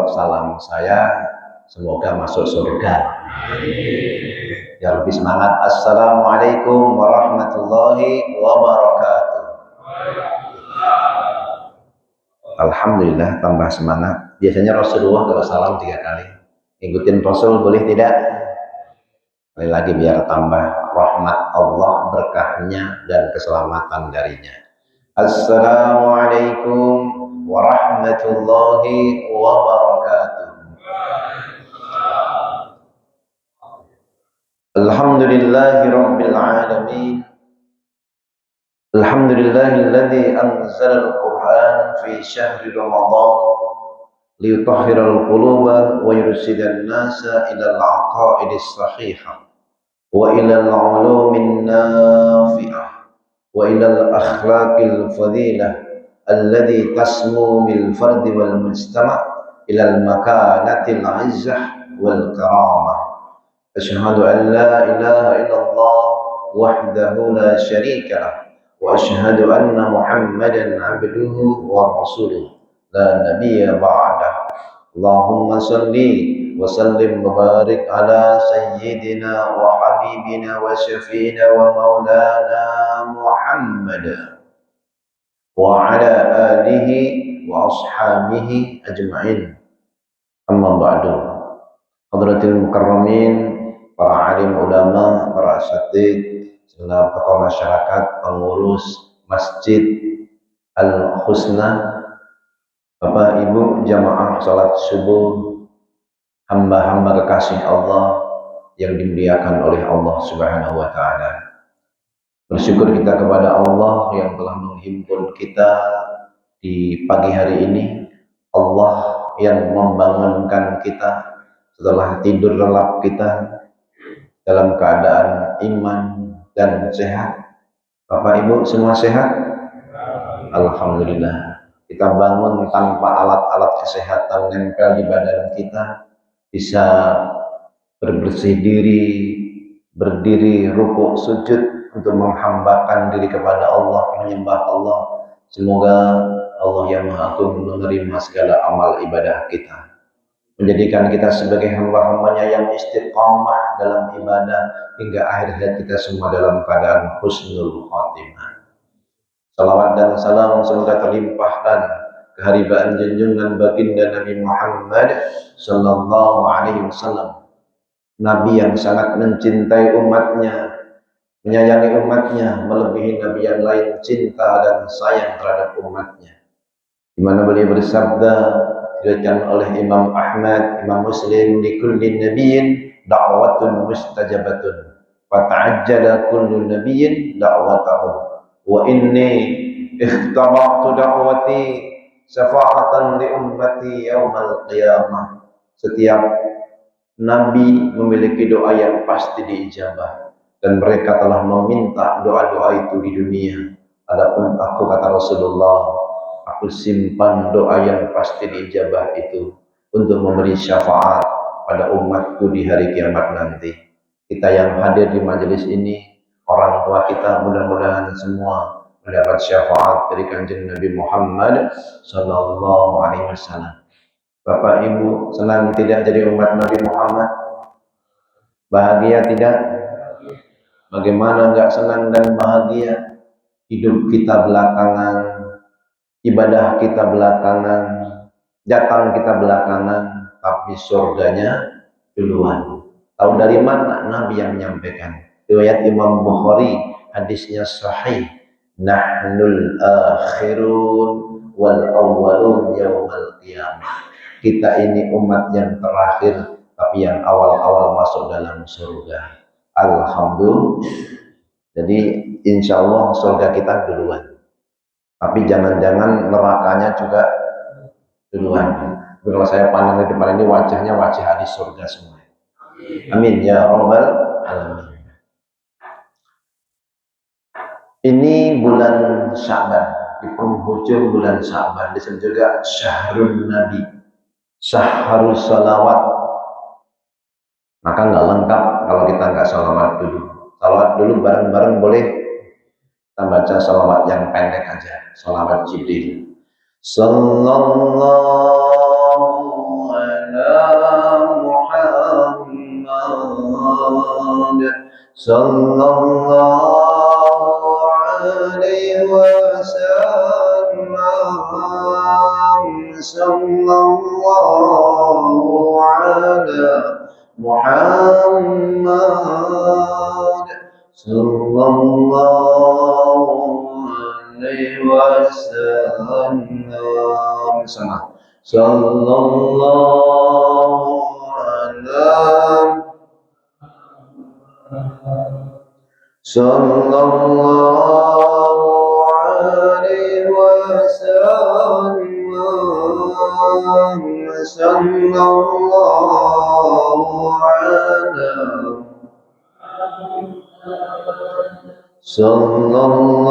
jawab salam saya, semoga masuk surga. Ya lebih semangat. Assalamualaikum warahmatullahi wabarakatuh. Alhamdulillah, tambah semangat. Biasanya Rasulullah kalau salam 3 kali. Ikutin Rasul boleh tidak? Sekali lagi biar tambah rahmat Allah, berkahnya dan keselamatan darinya. Assalamualaikum warahmatullahi wabarakatuh. Alhamdulillahi rabbil alamin. Alhamdulillahilladzi anzala al-Qur'an fi syahri Ramadan liyutahhiral quluba wa yursidan nasa ila al-aqaidis sahihah wa ila al-ulumin nafi'ah wa ila al-akhlaqil fadilah alladhi tasmu bil fardi wal mujtama' ila al-makanatil 'izzah wal karamah. Asyhadu an la ilaha illallah wahdahu la syarika lah wa asyhadu anna Muhammadan 'abduhu wa rasuluh la nabiyya ba'dah. Allahumma salli wa sallim wa barik ala sayyidina wa habibina wa syafiina wa maulana Muhammad wa ala alihi wa ashabihi ajma'in. Amma ba'du. Hadratil mukarramin, para alim ulama, para asatidz, segenap tokoh masyarakat, pengurus Masjid Al-Husna, Bapak Ibu jamaah salat subuh, hamba-hamba kekasih Allah yang dimuliakan oleh Allah Subhanahu wa taala. Bersyukur kita kepada Allah yang telah menghimpun kita di pagi hari ini. Allah yang membangunkan kita setelah tidur lelap kita dalam keadaan iman dan sehat. Bapak Ibu semua sehat? Alhamdulillah. Kita bangun tanpa alat-alat kesehatan nempel di badan kita, bisa berbersih diri, berdiri, rukuk, sujud untuk menghambakan diri kepada Allah, menyembah Allah. Semoga Allah yang Maha Agung menerima segala amal ibadah kita, menjadikan kita sebagai hamba-hambanya yang istiqamah dalam ibadah hingga akhir hayat kita semua dalam keadaan husnul khatimah. Salawat dan salam semoga terlimpahkan keharibaan junjungan baginda Nabi Muhammad sallallahu alaihi wasallam, Nabi yang sangat mencintai umatnya, menyayangi umatnya, melebihi nabi yang lain cinta dan sayang terhadap umatnya. Di mana beliau bersabda, diriwayatkan oleh Imam Ahmad, Imam Muslim, li kulli nabiyyin da'watun mustajabatun fa ta'ajjala kullu nabiyyin da'watahu wa inni ikhtaba'tu da'wati syafa'atan li ummati yaumal qiyamah. Setiap nabi memiliki doa yang pasti diijabah dan mereka telah meminta doa-doa itu di dunia. Adapun aku, kata Rasulullah, aku simpan doa yang pasti diijabah itu untuk memberi syafaat pada umatku di hari kiamat nanti. Kita yang hadir di majelis ini, orang tua kita, mudah-mudahan semua mendapat syafaat dari kanjeng Nabi Muhammad sallallahu alaihi wasallam. Bapak Ibu senang tidak jadi umat Nabi Muhammad? Bahagia tidak? Bagaimana enggak senang dan bahagia? Hidup kita belakangan, ibadah kita belakangan, datang kita belakangan, tapi surganya duluan. Tahu dari mana? Nabi yang menyampaikan. Riwayat Imam Bukhari, hadisnya sahih. Nahnul akhirun wal awwalun yaumal qiyamah. Kita ini umat yang terakhir, tapi yang awal-awal masuk dalam surga. Alhamdulillah. Jadi insya Allah surga kita duluan. Tapi jangan-jangan nerakanya juga duluan. Kalau saya pandang di depan ini wajahnya wajah ahli surga semua. Amin ya rabbal alamin. Ini bulan Sya'ban, di penghujung bulan Sya'ban disebut juga Syahrul Nabi, Syahrul Salawat. Maka nggak lengkap kalau kita nggak salawat dulu. Salawat dulu bareng-bareng boleh. Kita baca salawat yang pendek aja, salawat Jibril. Sallallahu sallallahu alaihi wasallam, sallallahu ala Muhammad, sallallahu alaihi wasallam, sama sallallahu ala sallallahu alaihi wasallam, sallallahu ala sallallahu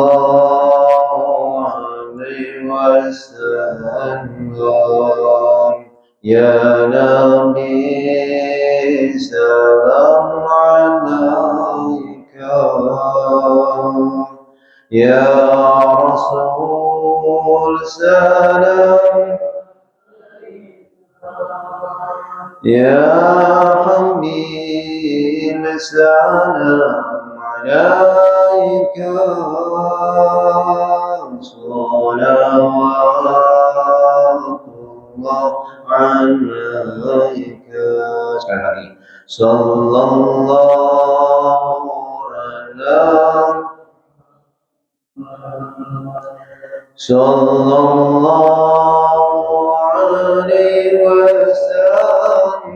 alaihi wasallam. Ya Nabi salam alaika, ya Rasul salam, ya Habib salam alaika, salawatullah alaika. Sekali lagi, sallallahu ala sallallahu alaihi wasallam,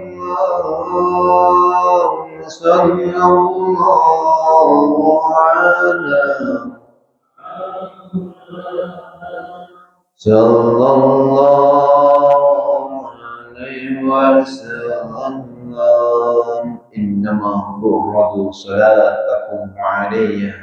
sallallahu ala sallallahu alaihi wasallam. Innama tu'radu salatakum alayya,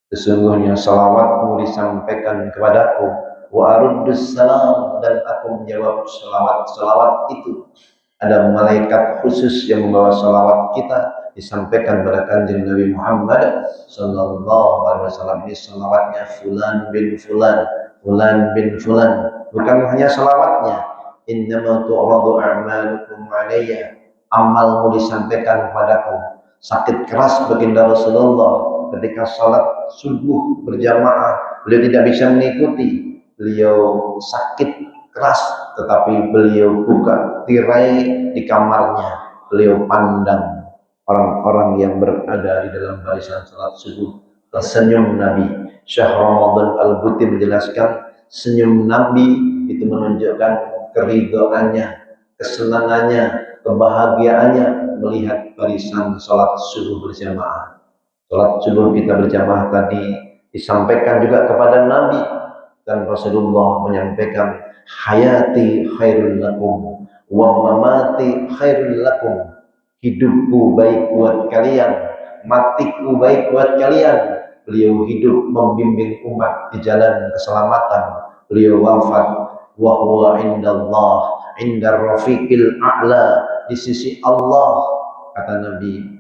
sesungguhnya salawatmu disampaikan kepadaku, wa aruddus salam, dan aku menjawab salawat itu. Ada malaikat khusus yang membawa salawat kita disampaikan kepada Kanjeng Nabi Muhammad sallallahu alaihi wasallam. Ini salawatnya fulan bin fulan, fulan bin fulan. Bukan hanya salawatnya, innama tu'radu a'malukum alayya, amalmu disampaikan kepadaku. Sakit keras baginda Rasulullah ketika salat subuh berjamaah, beliau tidak bisa mengikuti. Beliau sakit keras, tetapi beliau buka tirai di kamarnya. Beliau pandang orang-orang yang berada di dalam barisan salat subuh. Tersenyum Nabi. Syekh Ramadan Al-Buti menjelaskan, senyum Nabi itu menunjukkan keridhaannya, kesenangannya, kebahagiaannya melihat barisan salat subuh berjamaah. Salat subuh kita berjamaah tadi disampaikan juga kepada Nabi, dan Rasulullah menyampaikan, hayati khairul lakum wa mamati khairul lakum, hidupku baik buat kalian, matiku baik buat kalian. Beliau hidup membimbing umat di jalan keselamatan. Beliau wafat wa huwa indallah indar rafiqil a'la, di sisi Allah, kata Nabi,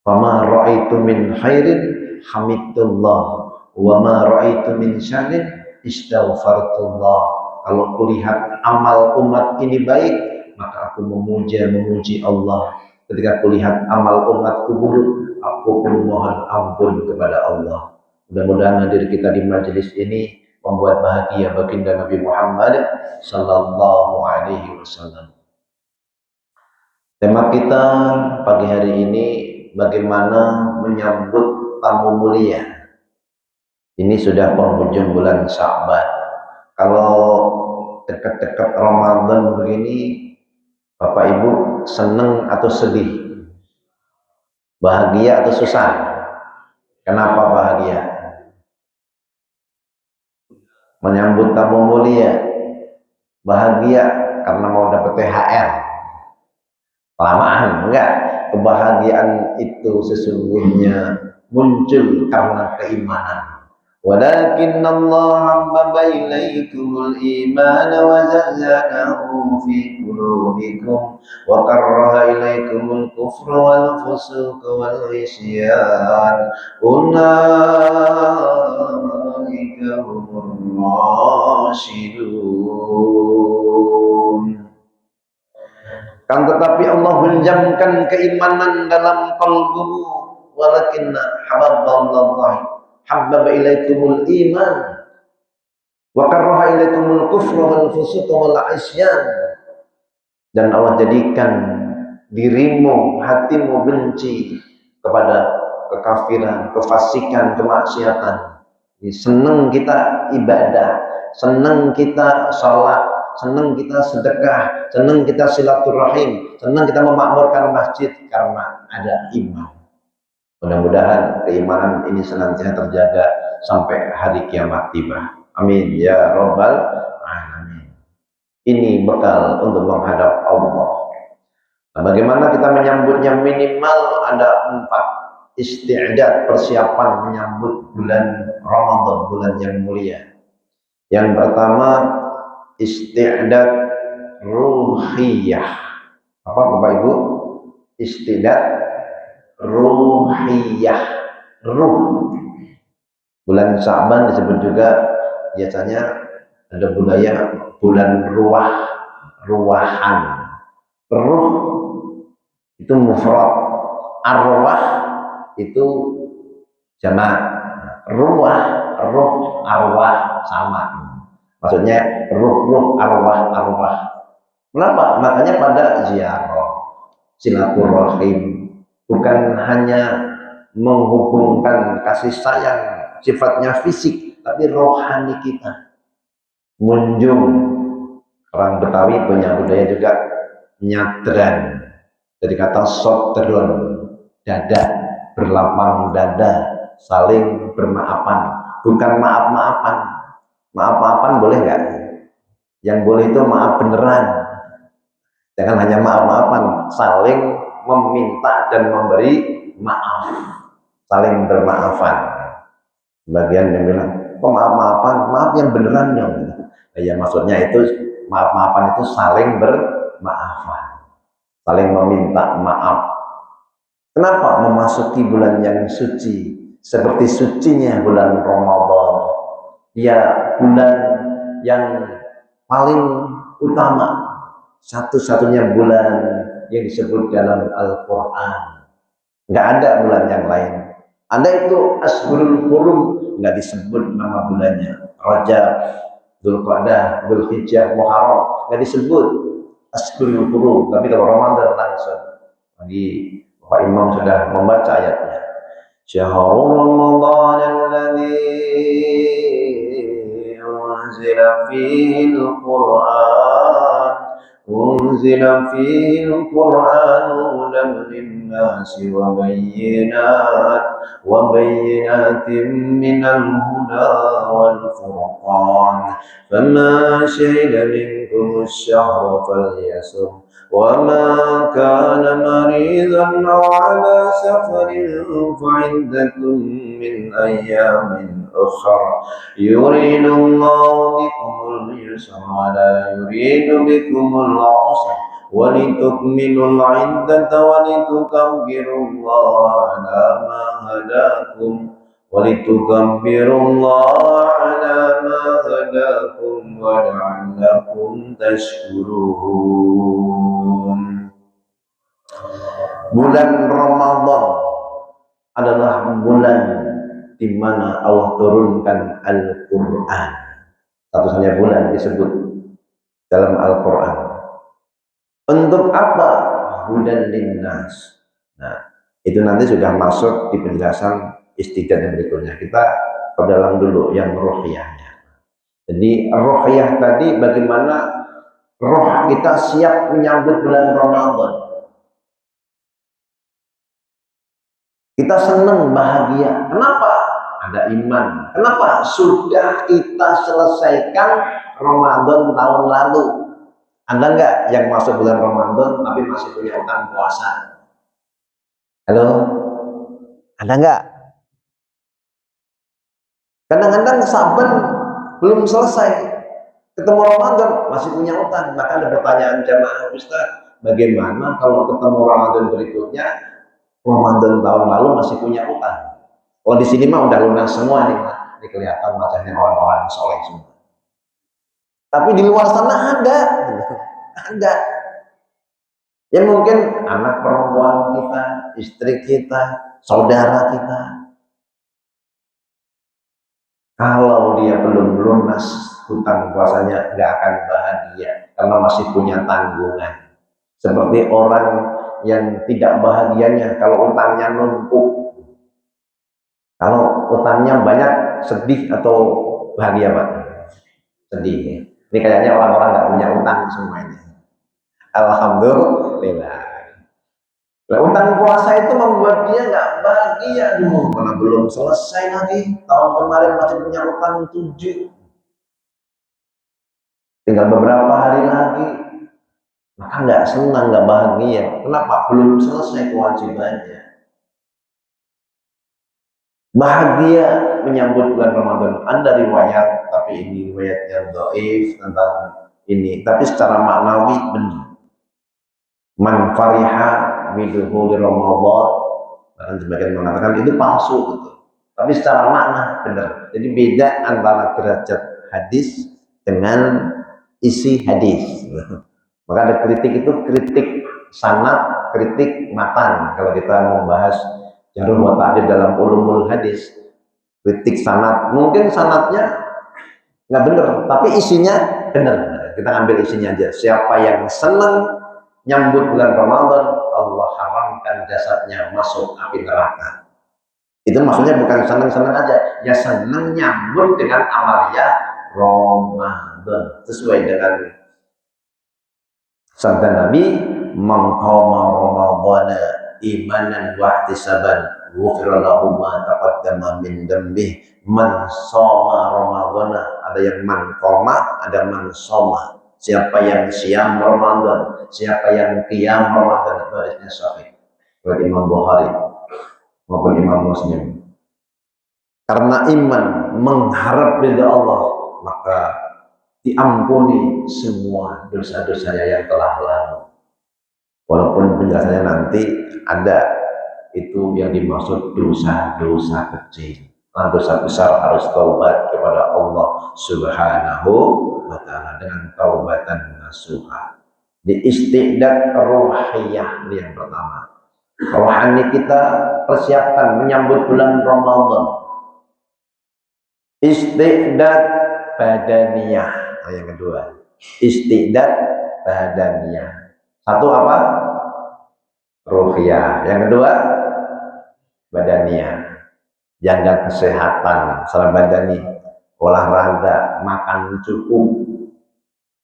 fama ra'aitu min khairin hamidullah wa ma ra'aitu min syarrin istaghfartullah. Kalau kulihat amal umat ini baik, maka aku memuji Allah. Ketika kulihat amal umatku buruk, aku pun mohon ampun kepada Allah. Mudah-mudahan hadir kita di majelis ini membuat bahagia baginda Nabi Muhammad sallallahu alaihi wasallam. Tema kita pagi hari ini, bagaimana menyambut tamu mulia. Ini sudah penghujung bulan Sya'ban. Kalau dekat-dekat Ramadan begini, Bapak Ibu senang atau sedih? Bahagia atau susah? Kenapa bahagia? Menyambut tamu mulia. Bahagia karena mau dapat THR. Kelamaan, enggak. Kebahagiaan itu sesungguhnya muncul karena keimanan. Walakin Allah habbaba ilaikumul iman wa zayyanahu fi qulubikum wa karraha ilaikumul kufra wal fusuq wal isyan, ulaika humur rasyidun. Kan tetapi Allah menjamkan keimanan dalam kalbumu. walakinna hababallahi habbaba ilaikumul iman wa karaha ilaikumul kufra wal fusuqa wal isyan. Dan Allah jadikan dirimu, hatimu benci kepada kekafiran, kefasikan, kemaksiatan. Senang kita ibadah, senang kita sholat, senang kita sedekah, senang kita silaturahim, senang kita memakmurkan masjid karena ada iman. Mudah-mudahan keimanan ini senantiasa terjaga sampai hari kiamat tiba. Amin ya rabbal alamin. Ini bekal untuk menghadap Allah. Nah, bagaimana kita menyambutnya? Minimal ada 4 isti'dad, persiapan menyambut bulan Ramadan, bulan yang mulia. Yang pertama, isti'dad ruhiyah. Apa Bapak Ibu? Isti'dad ruhiyah. Ruh. Bulan Sya'ban disebut juga biasanya ada budaya bulan ruahan. Ruh itu mufrad, arwah itu jamak. Ruh, arwah sama. Maksudnya ruh, arwah. Kenapa? Makanya pada ziarah, silaturahim, bukan hanya menghubungkan kasih sayang sifatnya fisik, tapi rohani kita. Munjung. Orang Betawi punya budaya juga nyadran. Dari kata sodron, dada, berlapang dada, saling bermaafan. Bukan maaf-maafan. Maaf-maafan boleh nggak? Yang boleh itu maaf beneran. Jangan hanya maaf-maafan, saling meminta dan memberi maaf, saling bermaafan. Sebagian yang bilang, kok maaf-maafan? Maaf yang beneran dong. Ya maksudnya itu maaf-maafan itu saling bermaafan, saling meminta maaf. Kenapa? Memasuki bulan yang suci, seperti sucinya bulan Ramadan. Ya bulan yang paling utama, satu-satunya bulan yang disebut dalam Al-Quran. Nggak ada bulan yang lain. Anda itu Ashhurul Hurum, nggak disebut nama bulannya. Rajab, Dzulqa'dah, Dzulhijjah, Muharram, nggak disebut Ashhurul Hurum. Tapi kalau Ramadan langsung. Tadi Pak Imam sudah membaca ayatnya. Syahrul Ramadan alladzi unzila fihi al-Qur'an أنزل فيه القرآن هدى للناس وبينات من الهدى والفرقان فمن شهد منكم الشهر فليصم وما كان مريضا أو على سفر فعدة من أيام أخر يريد الله بكم اليسر ولا يريد بكم العسر ولتكملوا العدة ولتكبروا الله على ما هداكم ولعلكم تشكرون. Bulan Ramadan adalah bulan di mana Allah turunkan Al-Quran. Satu-satunya bulan disebut dalam Al-Quran. Untuk apa? Hudan linnas. Nah, itu nanti sudah masuk di penjelasan istiqad yang berikutnya. Kita perdalam dulu yang rohiyahnya. Jadi rohiyah tadi bagaimana roh kita siap menyambut bulan Ramadan. Kita senang, bahagia. Kenapa? Ada iman. Kenapa? Sudah kita selesaikan Ramadan tahun lalu. Ada nggak yang masuk bulan Ramadan tapi masih punya utang puasa? Halo? Ada nggak? Kadang-kadang Saban belum selesai, ketemu Ramadan masih punya utang. Maka ada pertanyaan jamaah, Ustaz, bagaimana kalau ketemu Ramadan berikutnya, Ramadan tahun lalu masih punya utang? Oh, di sini mah udah lunas semua nih, ini kelihatan macamnya orang-orang soleh semua. Tapi di luar sana ada. Ya mungkin anak perempuan kita, istri kita, saudara kita. Kalau dia belum lunas hutang puasanya, nggak akan bahagia karena masih punya tanggungan. Seperti orang yang tidak bahagianya kalau utangnya numpuk. Kalau utangnya banyak, sedih atau bahagia, Pak? Sedih. Ya? Ini kayaknya orang-orang nggak punya utang semuanya. Alhamdulillah. Nah, utang puasa itu membuat dia nggak bahagia dulu, karena belum selesai lagi. Tahun kemarin masih punya utang 7, tinggal beberapa hari lagi, maka nggak senang, nggak bahagia. Kenapa? Belum selesai kewajibannya. Bahagia menyambut bulan Ramadan. Ada riwayat, tapi ini riwayat yang dhaif tentang ini. Tapi secara maknawi benar. Man fariha bidukhuli Ramadan, bahkan sebagian mengatakan itu palsu gitu. Tapi secara makna benar. Jadi beda antara derajat hadis dengan isi hadis. Maka ada kritik itu kritik sanad, kritik matan. Kalau kita membahas jarh wa ta'dil dalam ulumul hadis, kritik sanad. Mungkin sanadnya nggak benar, tapi isinya benar. Kita ambil isinya aja. Siapa yang senang nyambut bulan Ramadan, Allah haramkan jasadnya masuk api neraka. Itu maksudnya bukan senang-senang aja, ya senang nyambut dengan amalia Ramadan sesuai dengan sabda Nabi, "Man qama Ramadhana imanan wa ihtisaban, ghufira lahu ma taqaddama min dhanbihi." Man shoma Ramadhana, ada yang man qama, ada man shoma. Siapa yang siam Ramadan, siapa yang qiyam Ramadan, itu hadisnya sahih. Buat Imam Bukhari maupun Imam Muslim. Karena iman mengharap ridha Allah, maka diampuni semua dosa-dosanya yang telah lalu. Walaupun penjelasannya nanti ada itu yang dimaksud dosa-dosa kecil. Karena dosa besar harus taubat kepada Allah Subhanahu wa ta'ala dengan taubatan nasuha. Di istiqdat ruhiyah yang pertama. Rohani kita persiapkan menyambut bulan Ramadan. Istiqdat badaniyah, yang kedua. Istiqdat badaniyah. Satu apa? Ruhiyah. Yang kedua badaniyah. Jaga kesehatan secara badani, olahraga, makan cukup,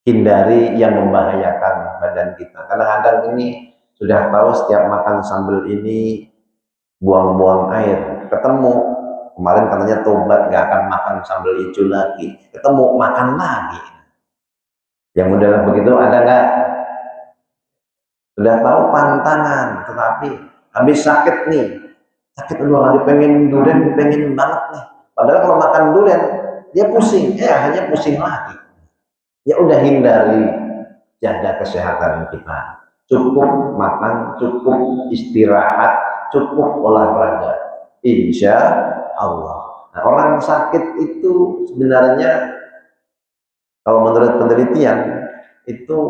hindari yang membahayakan badan kita. Kadang-kadang ini sudah tahu setiap makan sambal ini buang-buang air. Ketemu kemarin katanya tobat gak akan makan sambal hijau lagi. Ketemu makan lagi. Yang model begitu ada nggak? Sudah tahu pantangan, tetapi habis sakit nih. Sakit dua lagi pengen durian, pengen banget nih. Padahal kalau makan durian dia pusing, hanya pusing lagi. Ya udah hindari, jaga kesehatan kita. Cukup makan, cukup istirahat, cukup olahraga. Insya Allah. Nah, orang sakit itu sebenarnya kalau menurut penelitian itu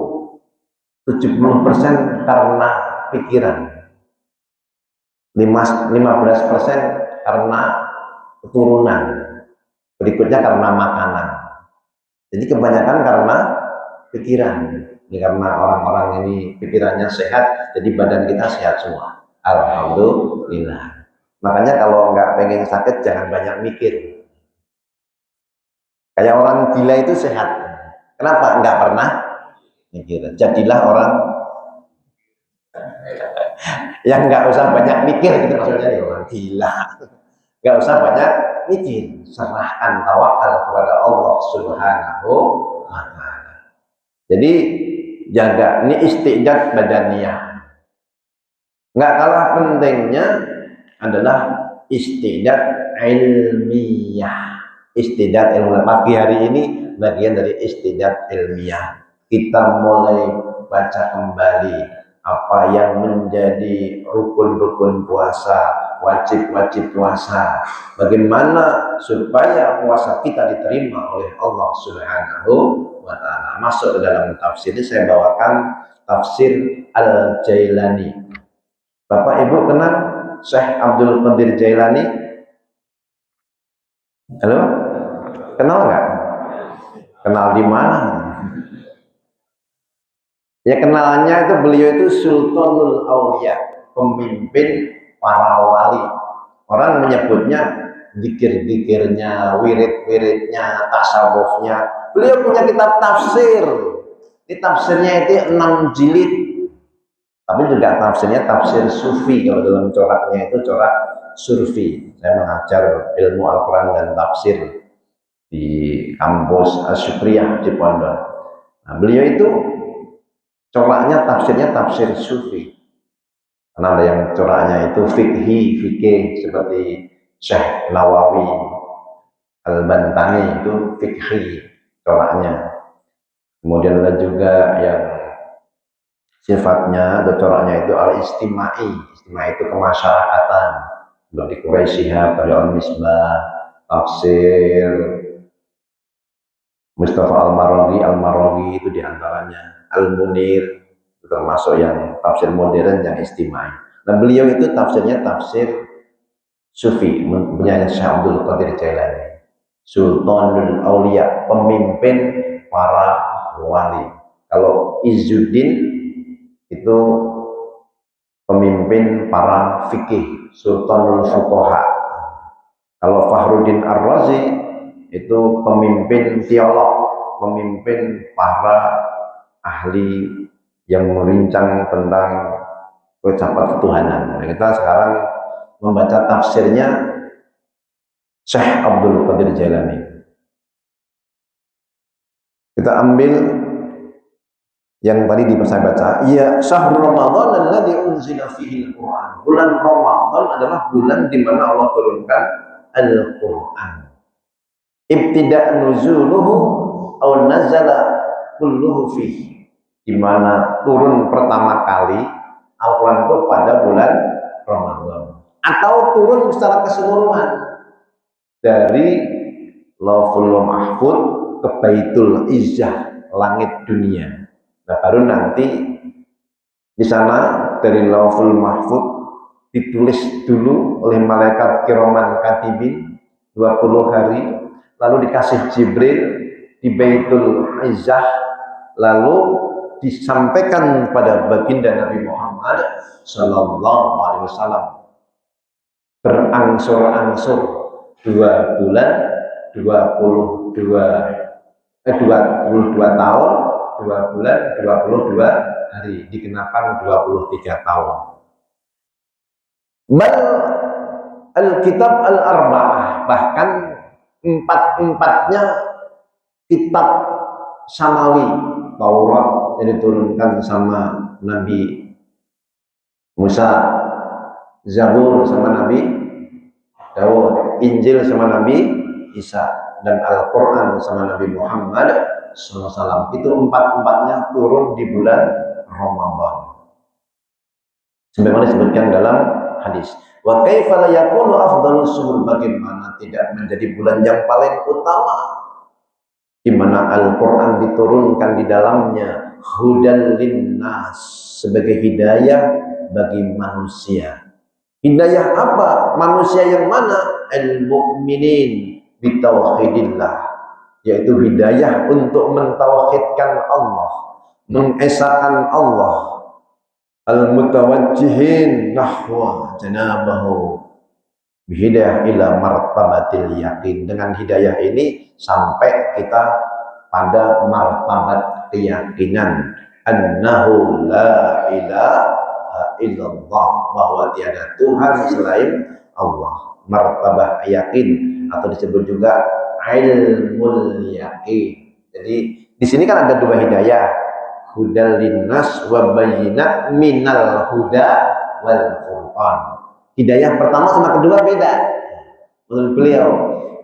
70% karena pikiran. 15% karena keturunan, berikutnya karena makanan. Jadi kebanyakan karena pikiran. Ini karena orang-orang ini pikirannya sehat, jadi badan kita sehat semua. Alhamdulillah. Makanya kalau nggak pengen sakit jangan banyak mikir. Kayak orang gila itu sehat. Kenapa? Nggak pernah mikir. Jadilah orang yang nggak usah banyak mikir, gitu maksudnya ya, orang gila. Nggak usah banyak mikir, serahkan tawakal kepada Allah Subhanahu wa ta'ala. Jadi jaga, ini istiqdat badaniyah. Nggak kalah pentingnya adalah istiqdat ilmiah. Istiqdat ilmiah, pagi hari ini bagian dari istiqdat ilmiah. Kita mulai baca kembali apa yang menjadi rukun-rukun puasa, wajib-wajib puasa. Bagaimana supaya puasa kita diterima oleh Allah Subhanahu wa ta'ala. Masuk ke dalam tafsir ini saya bawakan tafsir Al-Jailani. Bapak Ibu kenal Syekh Abdul Qadir Jailani? Halo? Kenal nggak? Kenal di mana? Ya kenalnya itu beliau itu Sultanul Aulia, pemimpin para wali. Orang menyebutnya zikir-zikirnya, wirid-wiridnya, tasawufnya. Beliau punya kitab tafsir. Ini tafsirnya itu 6 jilid. Tapi juga tafsirnya tafsir sufi. Kalau dalam coraknya itu corak sufi. Saya mengajar ilmu Al-Quran dan tafsir di kampus Asyukriyah di Pondok. Nah, beliau itu coraknya tafsirnya tafsir sufi. Karena ada yang coraknya itu fikih seperti Syekh Nawawi Al-Bantani itu fikih coraknya. Kemudian ada juga yang sifatnya atau coraknya itu al-istimai. Istimai itu kemasyarakatan. Seperti Quraisy Shihab, Al-Misbah, tafsir Mustafa Al-Maraghi itu diantaranya. Al-Munir termasuk yang tafsir modern yang istimai. Nah beliau itu tafsirnya tafsir sufi, punya Syekh Abdul Qadir Jailani, Sultanul Aulia, pemimpin para wali. Kalau Izzuddin itu pemimpin para fikih, Sultanul Fuqaha. Kalau Fakhruddin Ar-Razi itu pemimpin teolog, pemimpin para ahli yang merincang tentang ucapan ketuhanan. Nah, kita sekarang membaca tafsirnya Syekh Abdul Qadir Jailani. Kita ambil yang tadi saya baca, ya syahrul Ramadan alladzi unzila fihi al-Qur'an. Bulan Ramadan adalah bulan di mana Allah turunkan Al-Qur'an. Ibtida' nuzuluhu aw nazala kulluhu fihi. Di mana turun pertama kali Al-Quran itu pada bulan Ramadan, atau turun secara keseluruhan dari Lauhul Mahfuz ke Baitul Izzah, langit dunia. Nah baru nanti di sana dari Lauhul Mahfuz ditulis dulu oleh malaikat kiraman katibin 20 hari, lalu dikasih Jibril di Baitul Izzah, lalu disampaikan pada baginda Nabi Muhammad Sallallahu Alaihi Wasallam berangsur-angsur 2 bulan 22 tahun 2 bulan 22 hari dikenakan 23 tahun. Bal Al-Kitab Al-Arba'ah, bahkan empat-empatnya kitab samawi, Taurat yang diturunkan sama Nabi Musa, Zabur sama Nabi Daud, Injil sama Nabi Isa, dan Al-Quran sama Nabi Muhammad SAW. Itu empat-empatnya turun di bulan Ramadan. Sebagaimana disebutkan dalam hadis. Wa kaifa la yakunu afdhalus syuhur, bagaimana tidak menjadi bulan yang paling utama di mana Al-Quran diturunkan di dalamnya, hudal linnas, sebagai hidayah bagi manusia. Hidayah apa? Manusia yang mana? Al-mu'minin bitauhidillah, yaitu hidayah untuk mentauhidkan Allah, mengesahkan Allah, al-mutawajjihin nahwa janabahu bihidayah ila martabatil yakin. Dengan hidayah ini sampai kita pada martabat keyakinan annahu la ilaha illallah, bahwa tiada Tuhan selain Allah. Martabah yakin atau disebut juga ilmul yakin. Jadi di sini kan ada 2 hidayah, hudal linnas wa bayyinat minal huda wal furqan. Hidayah pertama sama kedua beda. Menurut beliau,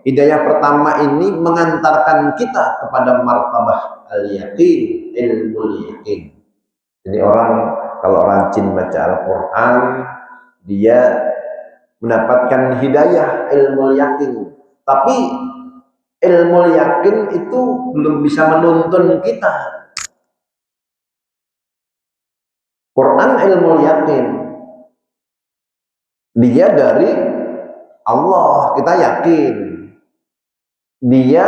hidayah pertama ini mengantarkan kita kepada martabah al-yaqin, ilmul yaqin. Jadi kalau rajin baca Al-Quran, dia mendapatkan hidayah ilmul yaqin. Tapi ilmul yaqin itu belum bisa menuntun kita. Quran ilmul yaqin, Dia dari Allah, kita yakin. Dia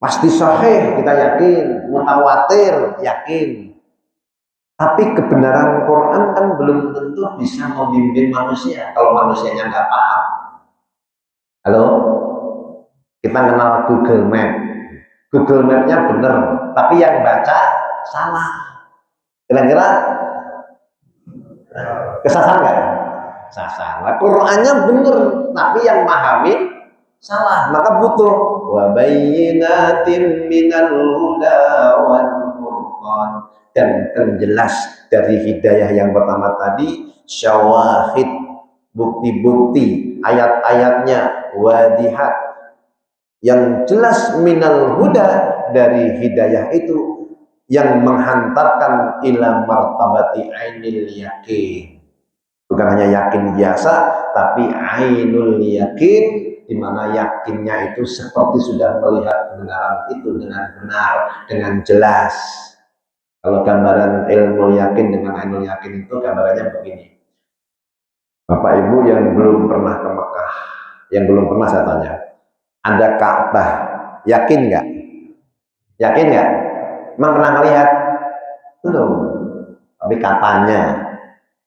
pasti sahih, kita yakin. Mutawatir, yakin. Tapi kebenaran Quran kan belum tentu bisa membimbing manusia kalau manusianya nggak paham. Halo, kita kenal Google Map. Google Map-nya benar, tapi yang baca salah. Kira-kira kesasar nggak? Sasar. Nah, Qurannya benar, tapi yang memahami salah. Maka butuh wa bayyinatin minal huda wal furqan, dan penjelas dari hidayah yang pertama tadi, syawahid, bukti-bukti, ayat-ayatnya, wadihat, yang jelas minal huda, dari hidayah itu yang menghantarkan ila martabati ainil yakin. Bukan hanya yakin biasa, tapi ainul yakin, di mana yakinnya itu seperti sudah melihat kebenaran itu dengan benar, dengan jelas. Kalau gambaran ilmu yakin dengan ainul yakin itu gambarannya begini. Bapak Ibu yang belum pernah ke Mekah, yang belum pernah saya tanya, ada Ka'bah, yakin nggak? Yakin nggak? Emang pernah melihat? Belum. Tapi katanya,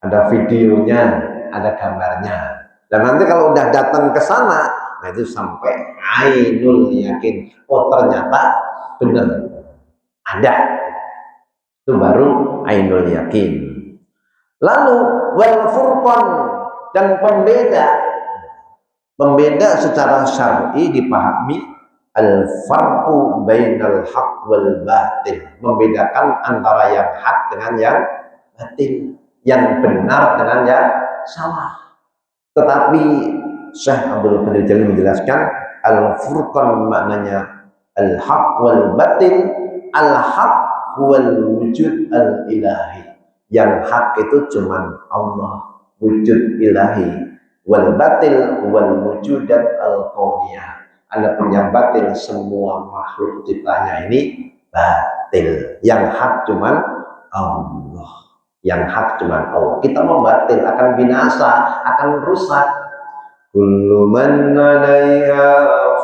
ada videonya, ada gambarnya. Dan nanti kalau udah datang ke sana, nah itu sampai ainul yakin. Oh ternyata benar, ada. Itu baru ainul yakin. Lalu wal furqan, dan pembeda secara syar'i dipahami al farqu bainal haq wal batil, membedakan antara yang hak dengan yang batil, yang benar dengan yang salah. Tetapi Syekh Abdul Qadir Jalil menjelaskan al furqan maknanya al haq wal batil. Al haq wal wujud al ilahi, yang hak itu cuman Allah, wujud ilahi. Wal batil wal wujudat al kauniyah, adapun yang batil semua makhluk ciptanya ini batil. Yang hak cuman Allah, yang hak cuman Allah. Kita mau batil akan binasa, akan rusak. Kullu man 'alaiha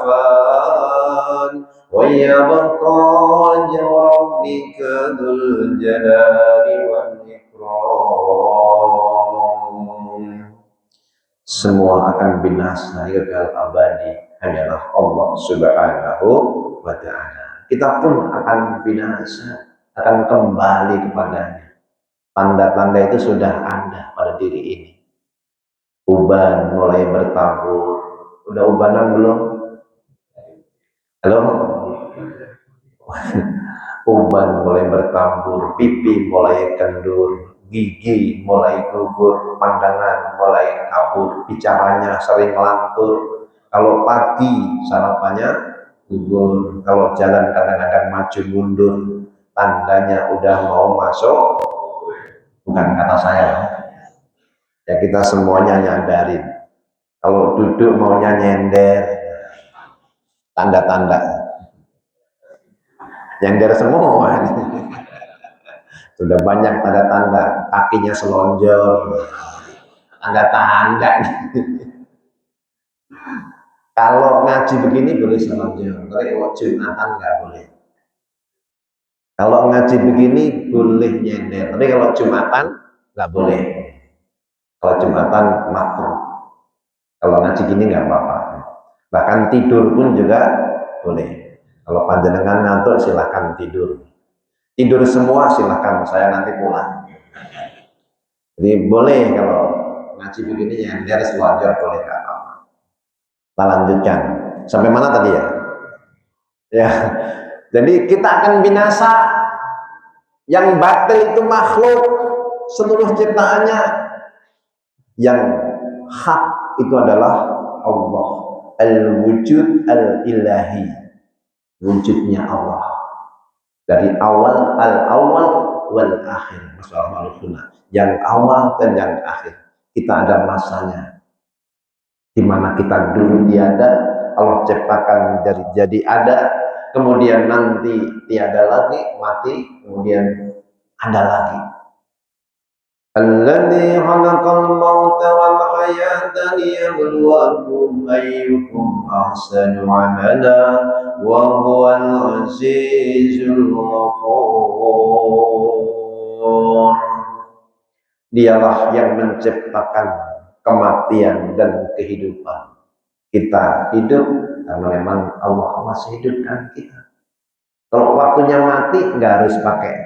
fan wa yabqa wajhu rabbika dzul jalali wal ikram. Semua akan binasa, kekal abadi hanyalah Allah Subhanahu wa ta'ala. Kita pun akan binasa, akan kembali kepadanya. Tanda-tanda itu sudah ada pada diri ini. Uban mulai bertabur. Udah ubanan belum? Halo? Uban mulai bertabur, pipi mulai kendur, gigi mulai gugur, pandangan mulai kabur, bicaranya sering ngelantur. Kalau pagi sarapannya gugur, kalau jalan kadang-kadang maju mundur, tandanya udah mau masuk. Bukan kata saya, ya kita semuanya nyadarin. Kalau duduk maunya nyender, tanda-tanda nyender semua. Sudah banyak tanda-tanda, kakinya selonjor, tanda-tanda. Kalau ngaji begini boleh selonjor, tapi kalau Jumatan nggak boleh. Kalau ngaji begini boleh nyender, tapi kalau Jumatan nggak boleh. Kalau Jumatan makruh. Kalau ngaji gini nggak apa-apa. Bahkan tidur pun juga boleh. Kalau panjenengan ngantuk silahkan tidur. Tidur semua silahkan, saya nanti pulang. Jadi boleh kalau ngaji begini nyender selonjor boleh, nggak apa-apa. Kita lanjutkan. Sampai mana tadi ya? Ya. Jadi kita akan binasa. Yang batil itu makhluk, seluruh ciptaannya. Yang hak itu adalah Allah, al-wujud al-ilahi, wujudnya Allah. Dari awal, al-awal wal akhir, yang awal dan yang akhir. Kita ada masanya, di mana kita dulu tiada, Allah ciptakan jadi ada, kemudian nanti tiada lagi, mati, kemudian ada lagi. Alladzi khalaqal mauta wal الحياة ليبلوكم أيكم أحسن عملا وهو العزيز الغفور. Dialah yang menciptakan kematian dan kehidupan. Kita hidup karena memang Allah masih hidupkan kita. Kalau waktunya mati nggak harus pakai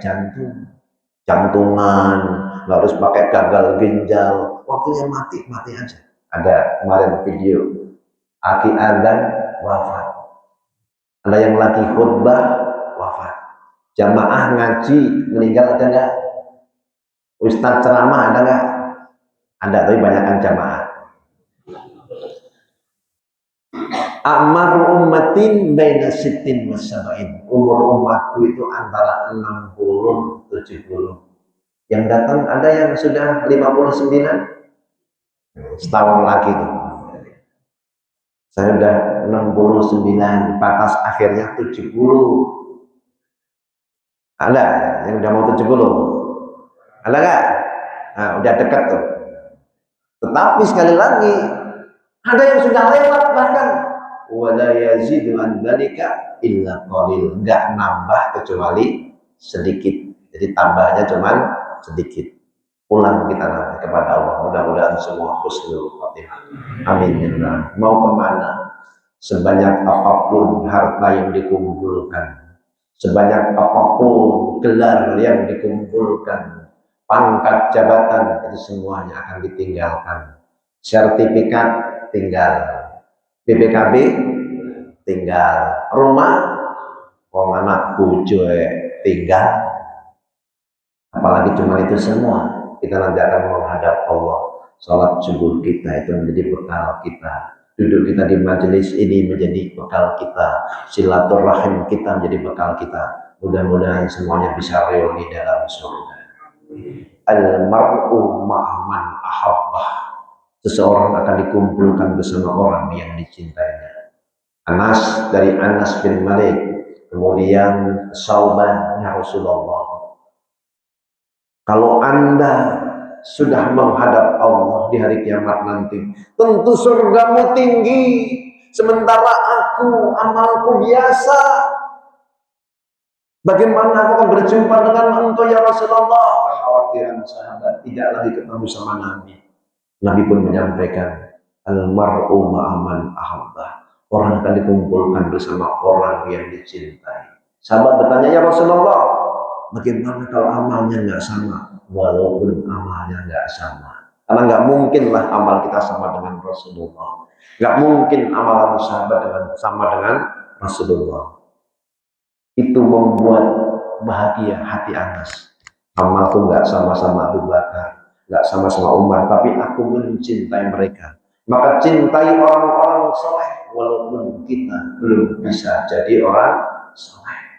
jantungan, nggak harus pakai gagal ginjal. Waktunya mati aja. Ada kemarin video aki adzan wafat, ada yang lagi khutbah wafat, jamaah ngaji meninggal, ada nggak? Ustadz ceramah ada nggak? Ada, tapi banyakkan jamaah. Amar ummatin baina sittin wa sab'in. Umur umatku itu antara 60 70. Yang datang ada yang sudah 59. Setahun lagi tuh. Saya udah 69, batas akhirnya 70. Ada yang udah mau 70? Ada nggak? Nah, udah dekat tuh. Tetapi sekali lagi ada yang sudah lewat bahkan wala yazidu an dzalika illa qalil, enggak nambah kecuali sedikit. Jadi tambahnya cuman sedikit. Pulang kita nanti kepada Allah. Mudah-mudahan semua husnul khotimah. Amin ya Allah. Mau kemana? Sebanyak apapun harta yang dikumpulkan, sebanyak apapun gelar yang dikumpulkan, pangkat jabatan, itu semuanya akan ditinggalkan. Sertifikat tinggal, BPKB tinggal, rumah anak bojo tinggal, apalagi cuma itu semua. Kita nanti akan menghadap Allah. Salat subuh kita itu menjadi bekal kita, duduk kita di majelis ini menjadi bekal kita, silaturahim kita menjadi bekal kita. Mudah-mudahan semuanya bisa reuni dalam surga. Al-mar'u ma'aman ahabbah. Seseorang akan dikumpulkan bersama orang yang dicintainya. Anas dari Anas bin Malik, kemudian Sauban ya Rasulullah, kalau Anda sudah menghadap Allah di hari kiamat nanti, tentu surgamu tinggi, sementara aku amalku biasa. Bagaimana aku akan berjumpa dengan engkau ya Rasulullah? Kekhawatiran sahabat, tidak lagi ketemu sama Nabi. Nabi pun menyampaikan, al-mar'u ma'aman ahabbah. Orang akan dikumpulkan bersama orang yang dicintai. Sahabat bertanya, ya Rasulullah, bagaimana kalau amalnya nggak sama? Walaupun amalnya nggak sama, karena nggak mungkinlah amal kita sama dengan Rasulullah. Nggak mungkin amalan sahabat sama dengan Rasulullah. Itu membuat bahagia hati Anas. Amalku nggak sama-sama Abu Bakar, nggak sama-sama Umar, tapi aku mencintai mereka. Maka cintai orang-orang soleh, walaupun kita belum bisa jadi orang soleh.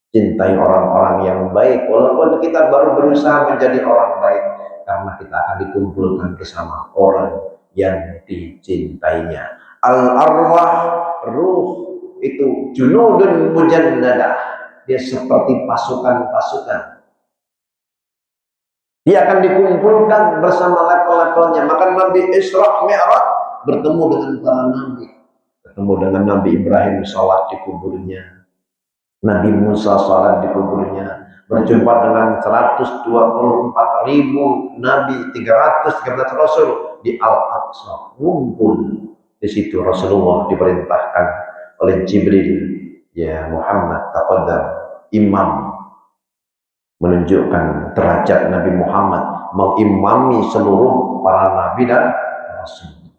Cintai orang-orang yang baik, walaupun kita baru berusaha menjadi orang baik, karena kita akan dikumpulkan bersama orang yang dicintainya. Al-arwah, ruh itu junudun mujannadah, dia seperti pasukan-pasukan. Dia akan dikumpulkan bersama level-levelnya. Maka Nabi Isra Mi'raj bertemu dengan para nabi, bertemu dengan Nabi Ibrahim, sholat di kuburnya. Nabi Musa sholat di kuburnya, berjumpa dengan 124.000 Nabi, 313 Rasul di Al-Aqsa, ngumpul di situ. Rasulullah diperintahkan oleh Jibril, ya Muhammad, taqaddam, imam, menunjukkan derajat Nabi Muhammad, mengimami seluruh para Nabi dan Rasul.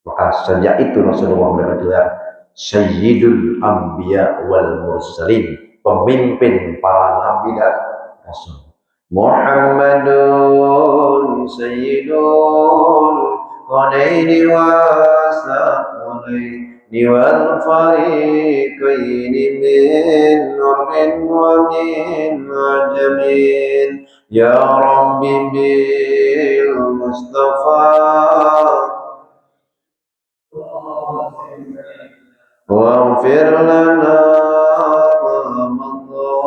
Maka sejak itu Rasulullah bergelar Sayyidul Anbiya wal Mursalin, pemimpin para nabi dan rasul. Muhammadun Sayyidul Qadaini wa Saqalaini wal Fariqaini min Nurin wa min Ajamin, Ya Rabbi bil Mustafa واغفر لنا ما مضى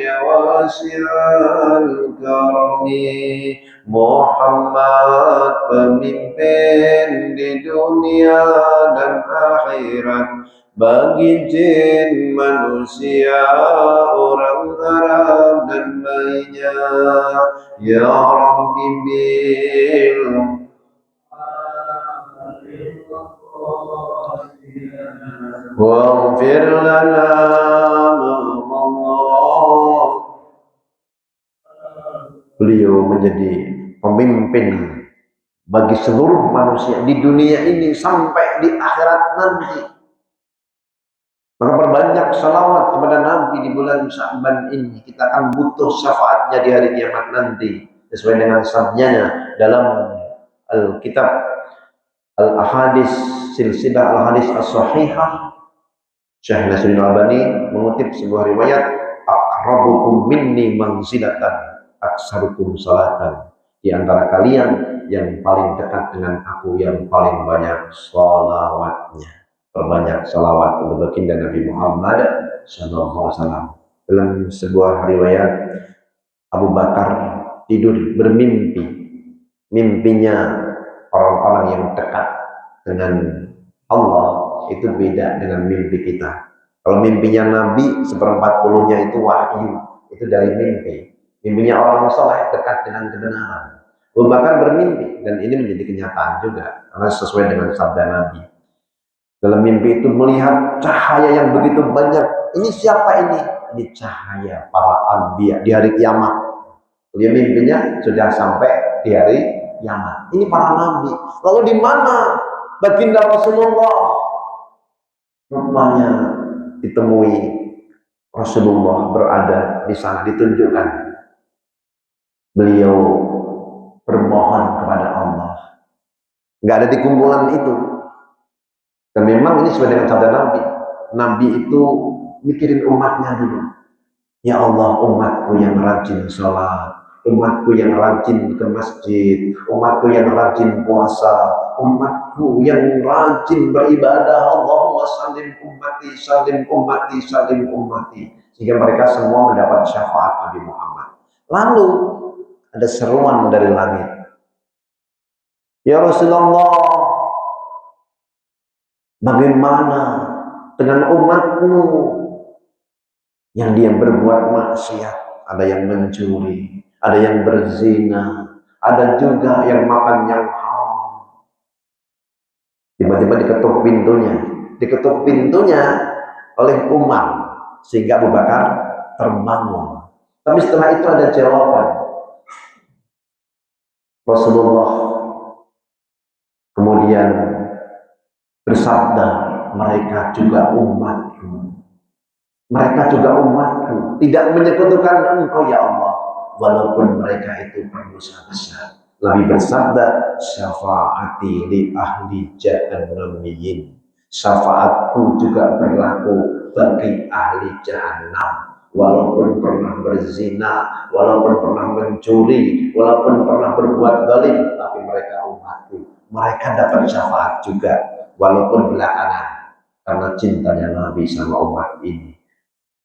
يا واسع الكرم Nabi Muhammad, pemimpin di dunia dan akhirat, bagi jin, manusia, orang Arab dan lainnya. Ya Rabbi bil waghfir lana ma Allah. Beliau menjadi pemimpin bagi seluruh manusia di dunia ini sampai di akhirat nanti. Maka perbanyak salawat kepada Nabi di bulan Sya'ban ini. Kita akan butuh syafaatnya di hari kiamat nanti, sesuai dengan sabdanya dalam Al-Kitab Al-Ahadis, Silsilah Al-Hadis As-Sahihah. Syekh Nasruddin Albani mengutip sebuah riwayat, aqrabukum minni manzilatan aksarukum salatan. Di antara kalian yang paling dekat dengan aku yang paling banyak salawatnya. Perbanyak salawat untuk baginda Nabi Muhammad SAW. Dalam sebuah riwayat, Abu Bakar tidur bermimpi. Mimpinya orang-orang yang dekat dengan Allah itu beda dengan mimpi kita. Kalau mimpinya Nabi, 1/40-nya itu wahyu, itu dari mimpi. Mimpinya orang soleh dekat dengan kebenaran. Abu Bakar bermimpi, dan ini menjadi kenyataan juga, karena sesuai dengan sabda Nabi. Dalam mimpi itu melihat cahaya yang begitu banyak. Ini siapa ini? Ini cahaya para anbiya di hari kiamat. Dia mimpinya sudah sampai di hari kiamat. Ini para nabi. Lalu di mana baginda Rasulullah? Rupanya ditemui Rasulullah berada di sana, ditunjukkan. Beliau bermohon kepada Allah. Nggak ada di kumpulan itu. Dan memang ini sesuai dengan sabda Nabi. Nabi itu mikirin umatnya dulu. Ya Allah, umatku yang rajin sholat, umatku yang rajin ke masjid, umatku yang rajin puasa, umatku yang rajin beribadah. Allahumma salim ummati, salim ummati, salim ummati. Sehingga mereka semua mendapat syafaat Nabi Muhammad. Lalu ada seruan dari langit. Ya Rasulullah, bagaimana dengan umatmu yang dia berbuat maksiat? Ada yang mencuri, ada yang berzina, ada juga yang makan yang haram. Tiba-tiba diketuk pintunya oleh Umar, sehingga Abu Bakar terbangun. Tapi setelah itu ada jawaban. Rasulullah kemudian bersabda, mereka juga umatku. Mereka juga umatku. Tidak menyekutukan engkau ya Allah. Walaupun mereka itu berdosa besar. Nabi bersabda, syafaati li ahli jahannamiyin. Syafaatku juga berlaku bagi ahli jahannam. Walaupun pernah berzina, walaupun pernah mencuri, walaupun pernah berbuat zalim, tapi mereka umatku. Mereka dapat syafaat juga. Walaupun belakangan, karena cintanya Nabi sama umat ini.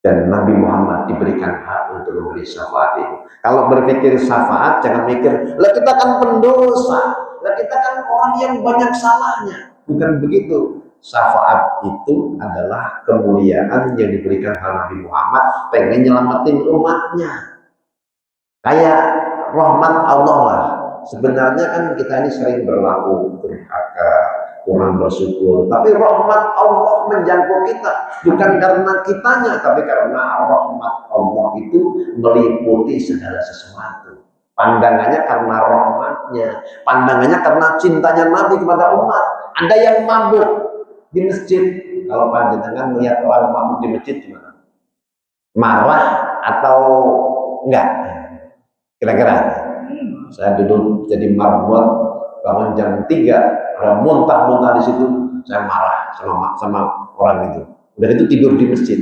Dan Nabi Muhammad diberikan hak untuk memberi syafaat itu. Kalau berpikir syafaat, jangan mikir, lah kita kan pendosa, lah kita kan orang yang banyak salahnya. Bukan begitu. Syafaat itu adalah kemuliaan yang diberikan oleh Nabi Muhammad, pengen nyelamatin umatnya. Kayak rahmat Allah lah. Sebenarnya kan kita ini sering berlaku durhaka, kurang bersyukur, tapi rahmat Allah menjangkau kita bukan karena kitanya, tapi karena rahmat Allah itu meliputi segala sesuatu. Pandangannya karena rahmatnya, pandangannya karena cintanya Nabi kepada umat. Ada yang mabuk di masjid, kalau panjenengan melihat orang mabuk di masjid gimana? Marah atau enggak? Kira-kira saya dulu jadi marbot, bangun jam 3, ada muntah-muntah di situ, saya marah sama orang itu. Udah itu tidur di masjid.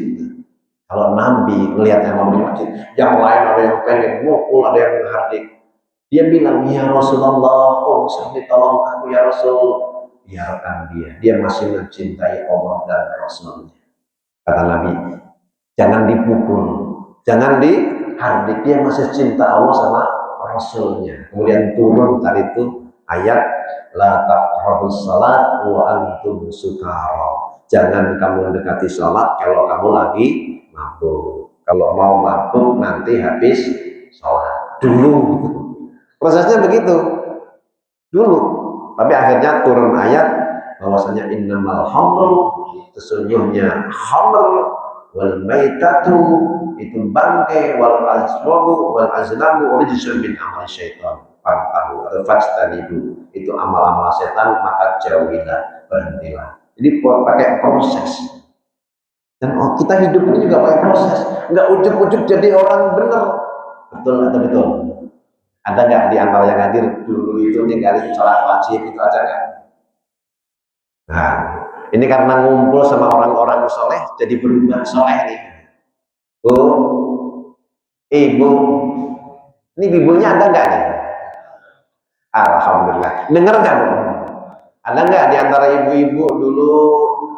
Kalau Nabi melihat yang mau di masjid, yang lain ada yang pengen mukul, ada yang menghardik. Dia bilang, ya Rasulullah, oh sampai tolong aku ya Rasul. Biarkan dia masih mencintai Allah dan Rasulnya. Kata Nabi, jangan dipukul, jangan dihardik, dia masih cinta Allah sama Rasulnya. Kemudian turun tadi itu ayat la taqrabus salat wa antum sukara. Jangan kamu mendekati salat kalau kamu lagi mabuk. Kalau mau mabuk nanti habis salat. Dulu prosesnya begitu dulu. Tapi akhirnya turun ayat bahwasanya innamal khamru, sesungguhnya khamr, wal maitatu, itu bangkai, wal azlamu wal azlamu rijsun min amali syaitan fantahu atau fajtanibu, itu amal-amal setan maka jauhilah, berhentilah. Jadi pakai proses. Dan kita hidup ini juga pakai proses, nggak ujuk-ujuk jadi orang benar. Betul atau betul? Ada nggak di antara yang hadir dulu itu tinggalin sholat wajib itu, ada nggak? Nah, ini karena ngumpul sama orang-orang soleh jadi berubah soleh nih. Bu, ibu, ini ibunya ada nggak nih? Alhamdulillah. Dengar nggak Bu? Ada nggak di antara ibu-ibu dulu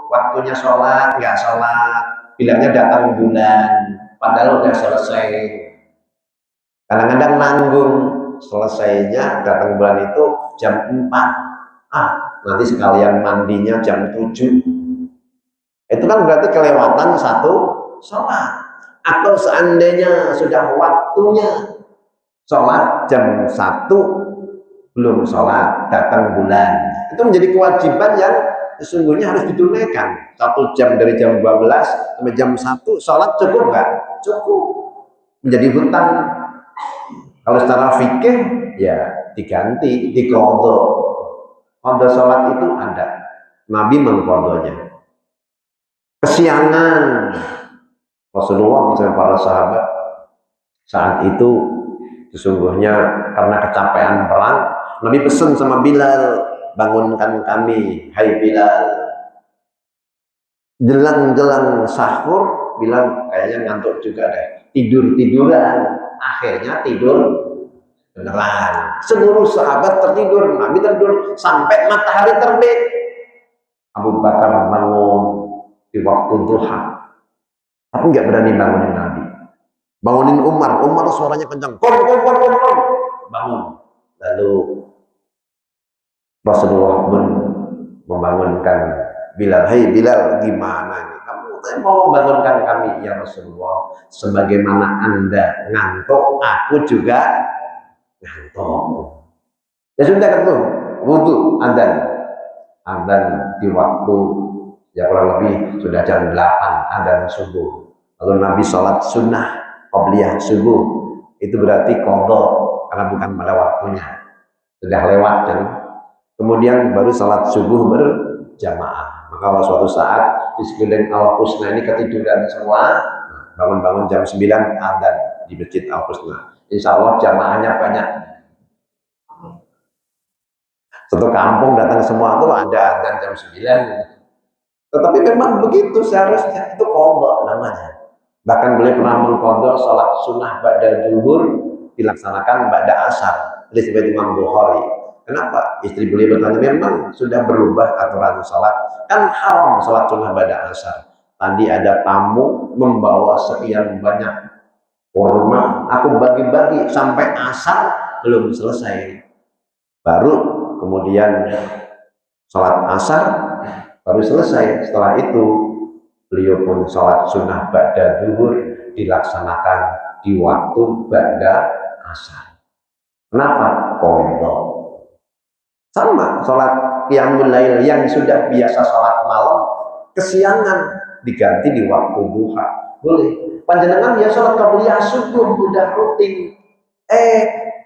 waktunya sholat nggak sholat, bilangnya datang bulan, padahal udah selesai. Kadang-kadang nanggung, selesainya datang bulan itu jam 4. Nanti sekalian mandinya jam 7. Itu kan berarti kelewatan satu sholat. Atau seandainya sudah waktunya sholat jam 1 belum sholat, datang bulan, itu menjadi kewajiban yang sesungguhnya harus ditunaikan. 1 jam dari jam 12 sampai jam 1 sholat cukup nggak? Cukup. Menjadi hutang. Kalau secara fikih ya diganti, diqadha. Qadha sholat itu ada, Nabi mengqadhanya. Kesiangan Rasulullah bersama para sahabat saat itu sesungguhnya karena kecapean perang, Nabi pesan sama Bilal, bangunkan kami, hai Bilal. Jelang-jelang sahur, Bilal kayaknya ngantuk juga deh, tidur-tiduran. Akhirnya tidur beneran. Seluruh sahabat tertidur, Nabi tertidur sampai matahari terbit. Abu Bakar bangun di waktu duha, tapi nggak berani bangunin Nabi. Bangunin Umar, Umar suaranya kencang, kom, bangun. Lalu Rasulullah pun membangunkan Bilal, hei Bilal, gimana ini? Kamu mau membangunkan kami? Ya Rasulullah, sebagaimana Anda ngantuk, aku juga ngantuk. Ya sudah ketemu, wudhu, adzan di waktu ya kurang lebih sudah jam 8, adzan subuh. Lalu Nabi sholat sunnah qabliyah subuh, itu berarti qadha karena bukan pada waktunya, sudah lewat kan. Kemudian baru sholat subuh berjamaah. Maka suatu saat di sekeliling Al-Husna ini ketiduran semua, bangun-bangun jam 9 adzan di masjid Al-Husna. Insya Allah jamaahnya banyak. Satu kampung datang semua itu ada adzan jam 9. Tetapi memang begitu seharusnya, itu qadha namanya. Bahkan beliau pernah mengqadha sholat sunnah ba'da zuhur dilaksanakan ba'da asar. Hadis riwayat Imam Bukhari. Kenapa? Istri beliau bertanya, memang sudah berubah aturan sholat, kan haram sholat sunnah ba'da asar. Tadi ada tamu membawa sekian banyak kurma, aku bagi-bagi sampai asar belum selesai. Baru kemudian sholat asar baru selesai. Setelah itu beliau pun sholat sunnah ba'da zuhur dilaksanakan di waktu ba'da asar. Kenapa? Qadha. Sama sholat qiyamul lail yang sudah biasa sholat malam kesiangan diganti di waktu duha, boleh. Panjenengan ya sholat qabliyah subuh udah rutin,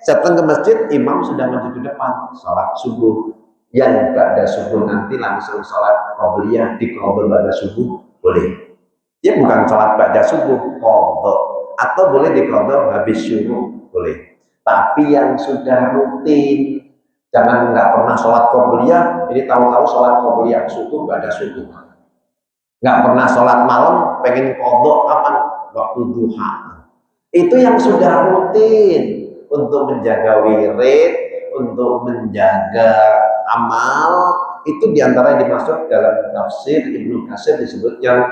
datang ke masjid, imam sudah maju ke depan sholat subuh, yang ba'da subuh nanti langsung sholat qabliyah di qadha ba'da subuh, boleh. Dia bukan sholat ba'da subuh, qadha, atau boleh di qadha habis syuruq, boleh. Tapi yang sudah rutin, jangan nggak pernah sholat qabliyah, ini tahu-tahu sholat qabliyah subuh ba'da subuh. Nggak pernah sholat malam, pengen qadha kapan? Waktu duha. Itu yang sudah rutin untuk menjaga wirid, untuk menjaga amal, itu diantara yang dimaksud dalam tafsir Ibnu Katsir disebut yang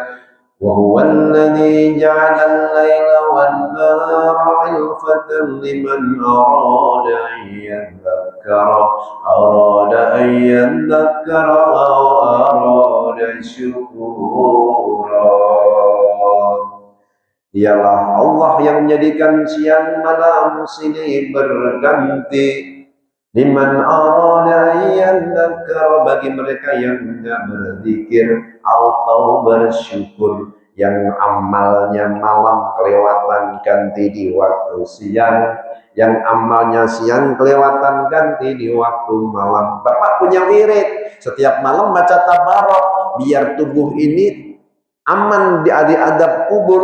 وهو الذي جعل الليل والنهار خلفة لمن أراد أن يذكر أو أراد شكورا. Dialah Allah yang menjadikan siang malam silih berganti. Liman arada yadzakar, bagi mereka yang hendak berzikir atau bersyukur, yang amalnya malam kelewatan ganti di waktu siang, yang amalnya siang kelewatan ganti di waktu malam. Bapak punya wirid setiap malam baca tabarok biar tubuh ini aman di adab kubur,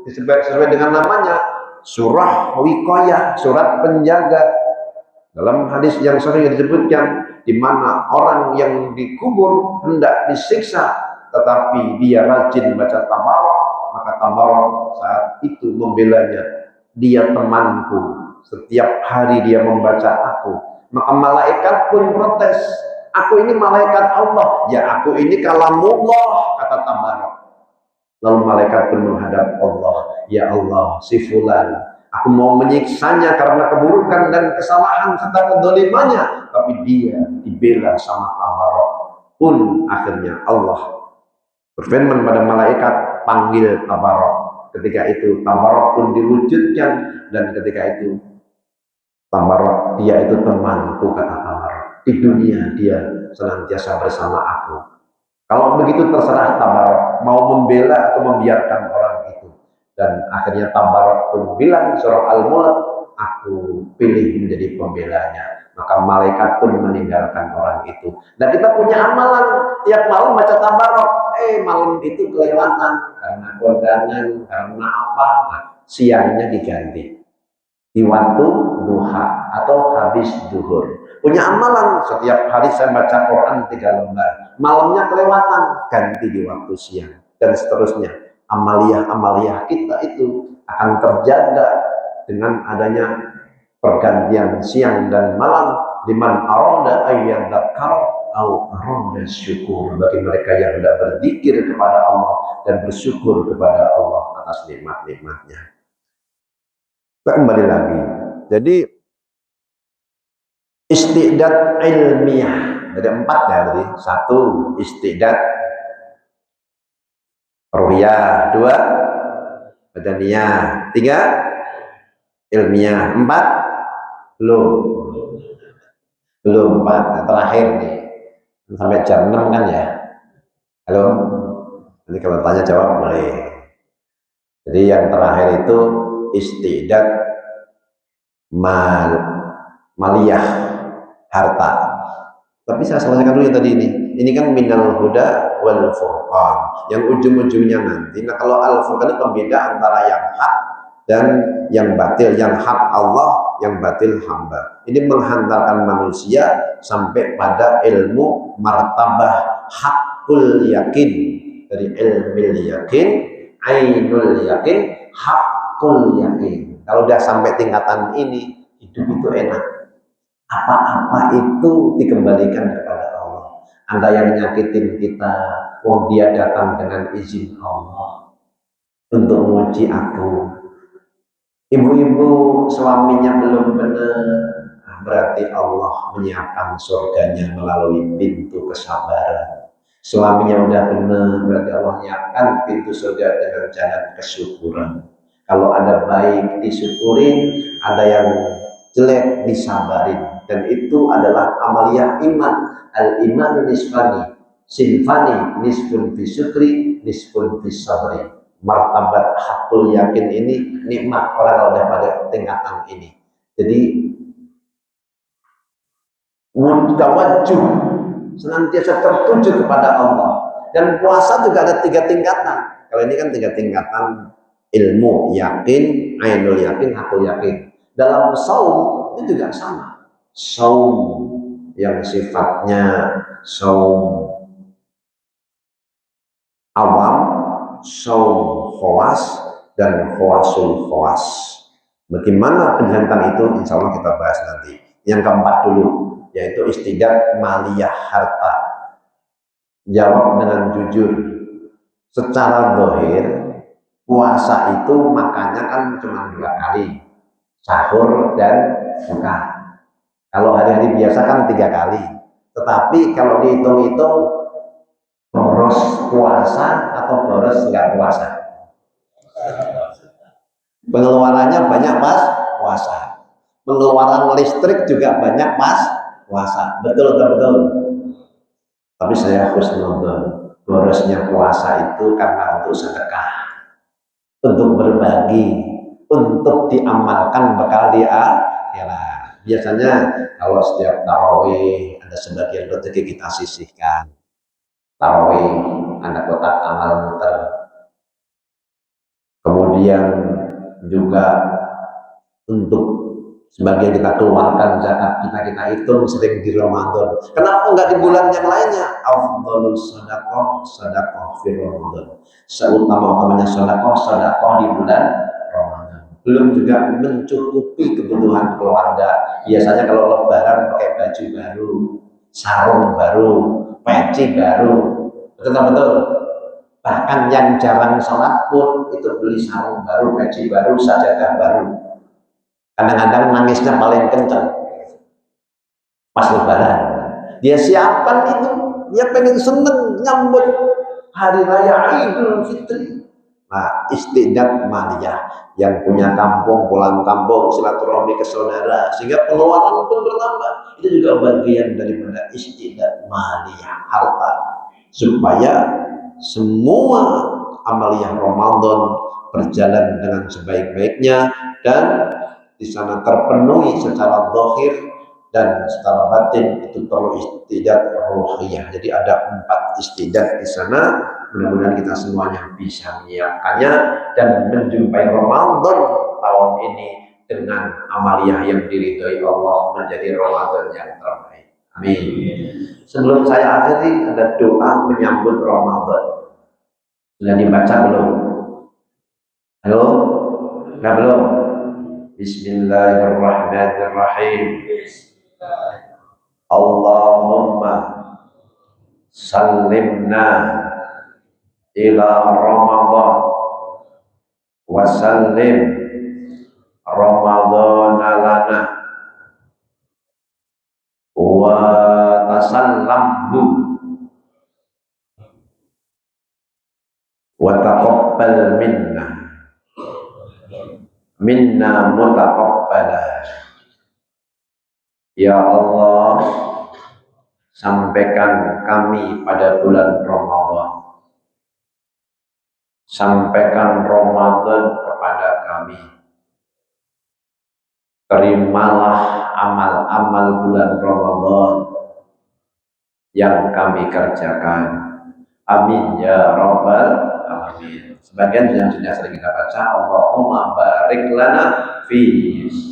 sesuai dengan namanya surah wiqayah, surat penjaga. Dalam hadis yang sahih disebutkan, di mana orang yang dikubur hendak disiksa, tetapi dia rajin baca tabarok, maka tabarok saat itu membelanya. Dia temanku, setiap hari dia membaca aku. Maka malaikat pun protes, aku ini malaikat Allah, ya aku ini kalamullah, kata tabarok. Lalu malaikat pun menghadap Allah, ya Allah, si fulan, aku mau menyiksanya karena keburukan dan kesalahan serta kedolimannya, tapi dia dibela sama tabarok. Pun akhirnya Allah berfirman pada malaikat, panggil tabarok. Ketika itu tabarok pun diwujudkan, dan ketika itu tabarok, dia itu temanku, kata tabarok. Di dunia dia senantiasa bersama aku. Kalau begitu terserah tabarok mau membela atau membiarkan orang itu. Dan akhirnya tabarok pun bilang surah Al-Mulk, aku pilih menjadi pembelanya. Maka malaikat pun meninggalkan orang itu. Dan kita punya amalan tiap malam baca tabarok. Malam itu kelewatan karena kondangan, karena apa? Nah, siangnya diganti di waktu duha atau habis duhur. Punya amalan setiap hari saya baca Quran 3 lembar, malamnya kelewatan ganti di waktu siang, dan seterusnya. Amaliyah kita itu akan terjaga dengan adanya pergantian siang dan malam. Liman arada ayyadzakar au arada syukur, bagi mereka yang hendak berzikir kepada Allah dan bersyukur kepada Allah atas nikmat-nikmatnya. Kita kembali lagi. Jadi istiqdat ilmiah, ada 4 ya tadi. 1 istiqdat ruhiyah, 2 badaniyah, 3 ilmiah, 4 belum 4. Nah, terakhir nih sampai jam 6 kan ya. Halo, nanti kalau tanya jawab boleh. Jadi yang terakhir itu istiqdat maliyah, harta. Tapi saya selesaikan dulu yang tadi ini. Ini kan minal huda wal furqan, yang ujung-ujungnya nanti. Nah, kalau al furqan itu pembeda antara yang hak dan yang batil. Yang hak Allah, yang batil hamba. Ini menghantarkan manusia sampai pada ilmu martabah hakul yakin. Dari ilmil yakin, ainul yakin, hakul yakin. Kalau udah sampai tingkatan ini, hidup itu enak. Apa-apa itu dikembalikan kepada Allah. Anda yang nyakitin kita, dia datang dengan izin Allah untuk menguji aku. Ibu-ibu suaminya belum benar, berarti Allah menyiapkan surganya melalui pintu kesabaran. Suaminya udah benar, berarti Allah menyiapkan pintu surga dengan jalan kesyukuran. Kalau ada baik disyukurin, ada yang jelek disabarin. Dan itu adalah amaliyah iman. Al-iman nisfani, sinfani, nisfun fi syukri, nisfun fi sabri. Martabat hakul yakin ini nikmat orang kalau udah pada tingkatan ini. Jadi mutawajjuh, senantiasa tertuju kepada Allah. Dan puasa juga ada 3 tingkatan. Kalau ini kan 3 tingkatan: ilmu yakin, ainul yakin, hakul yakin. Dalam saum itu juga sama. Saum yang sifatnya saum awam, saum khawas, dan khawasul khawas. Bagaimana penjelasan itu insya Allah kita bahas nanti. Yang keempat dulu, yaitu istiqdat maliyah harta. Jawab dengan jujur. secara zahir puasa itu makannya kan cuma 2 kali, sahur dan buka. Kalau hari-hari biasa kan 3 kali. Tetapi kalau dihitung-hitung boros puasa atau boros nggak puasa, pengeluarannya banyak pas puasa, pengeluaran listrik juga banyak pas puasa. Betul betul betul. Tapi saya husnudon, borosnya puasa itu karena untuk sedekah, untuk berbagi, untuk diamalkan bekal di akhirat. Biasanya kalau setiap tarawih ada sebagian rezeki kita sisihkan. Tarawih ada kotak amal muter. Kemudian juga untuk sebagian kita keluarkan zakat kita hitung sering di Ramadan. Kenapa enggak di bulan yang lainnya? Afdhalus sedekah sedekah fi Ramadan. Seutama-utamanya sedekah di bulan Ramadan. Belum juga mencukupi kebutuhan keluarga. Biasanya kalau lebaran pakai baju baru, sarung baru, peci baru. Betul-betul. Bahkan yang jarang sholat pun itu beli sarung baru, peci baru, sajadah baru. Kadang-kadang nangisnya paling kencang pas lebaran. Dia siapkan itu, dia pengen seneng nyambut hari raya Idul Fitri. Nah, istidad maliyah, yang punya kampung pulang kampung silaturahmi ke saudara sehingga pengeluaran pun bertambah. Itu juga bagian daripada istidad maliyah, harta, supaya semua amaliyah Ramadan berjalan dengan sebaik-baiknya dan di sana terpenuhi secara zahir dan secara batin. Itu perlu istidad ruhiyah. Jadi ada 4 istidad di sana. Mudah-mudahan kita semuanya bisa menyiapkannya dan menjumpai Ramadan tahun ini dengan amaliyah yang diridhoi Allah, menjadi Ramadan yang terbaik. Amin. Sebelum saya akhiri, ada doa menyambut Ramadan. Sudah dibaca belum? Halo? Nah, belum? Bismillahirrahmanirrahim. Allahumma sallimna ila Ramadan wa sallim Ramadana lana wa tasallamhu wa taqabbal minna mutaqabbala. Ya Allah, sampaikan kami pada bulan Ramadan, sampaikan Ramadan kepada kami. Terimalah amal-amal bulan Ramadan yang kami kerjakan. Amin ya rabbal alamin. Sebagian yang sudah sering kita baca, Allahumma barik lana fi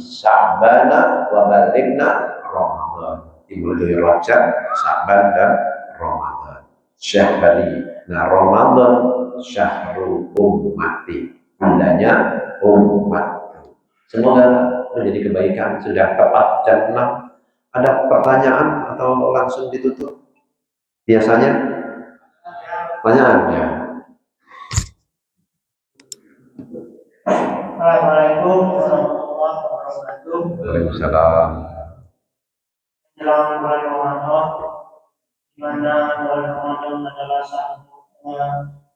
Sya'bana wa balighna Ramadan. Dimulai Rajab, Sya'ban dan Ramadan. Syahri. Nah, Ramadan syahrul ummati. Tandanya umat. Semoga menjadi kebaikan. Sudah tepat jam 6. Ada pertanyaan atau langsung ditutup? Biasanya pertanyaannya. Assalamualaikum warahmatullahi wabarakatuh. Waalaikumsalam. Menjelang bulan Ramadan, di mana bulan Ramadan adalah satu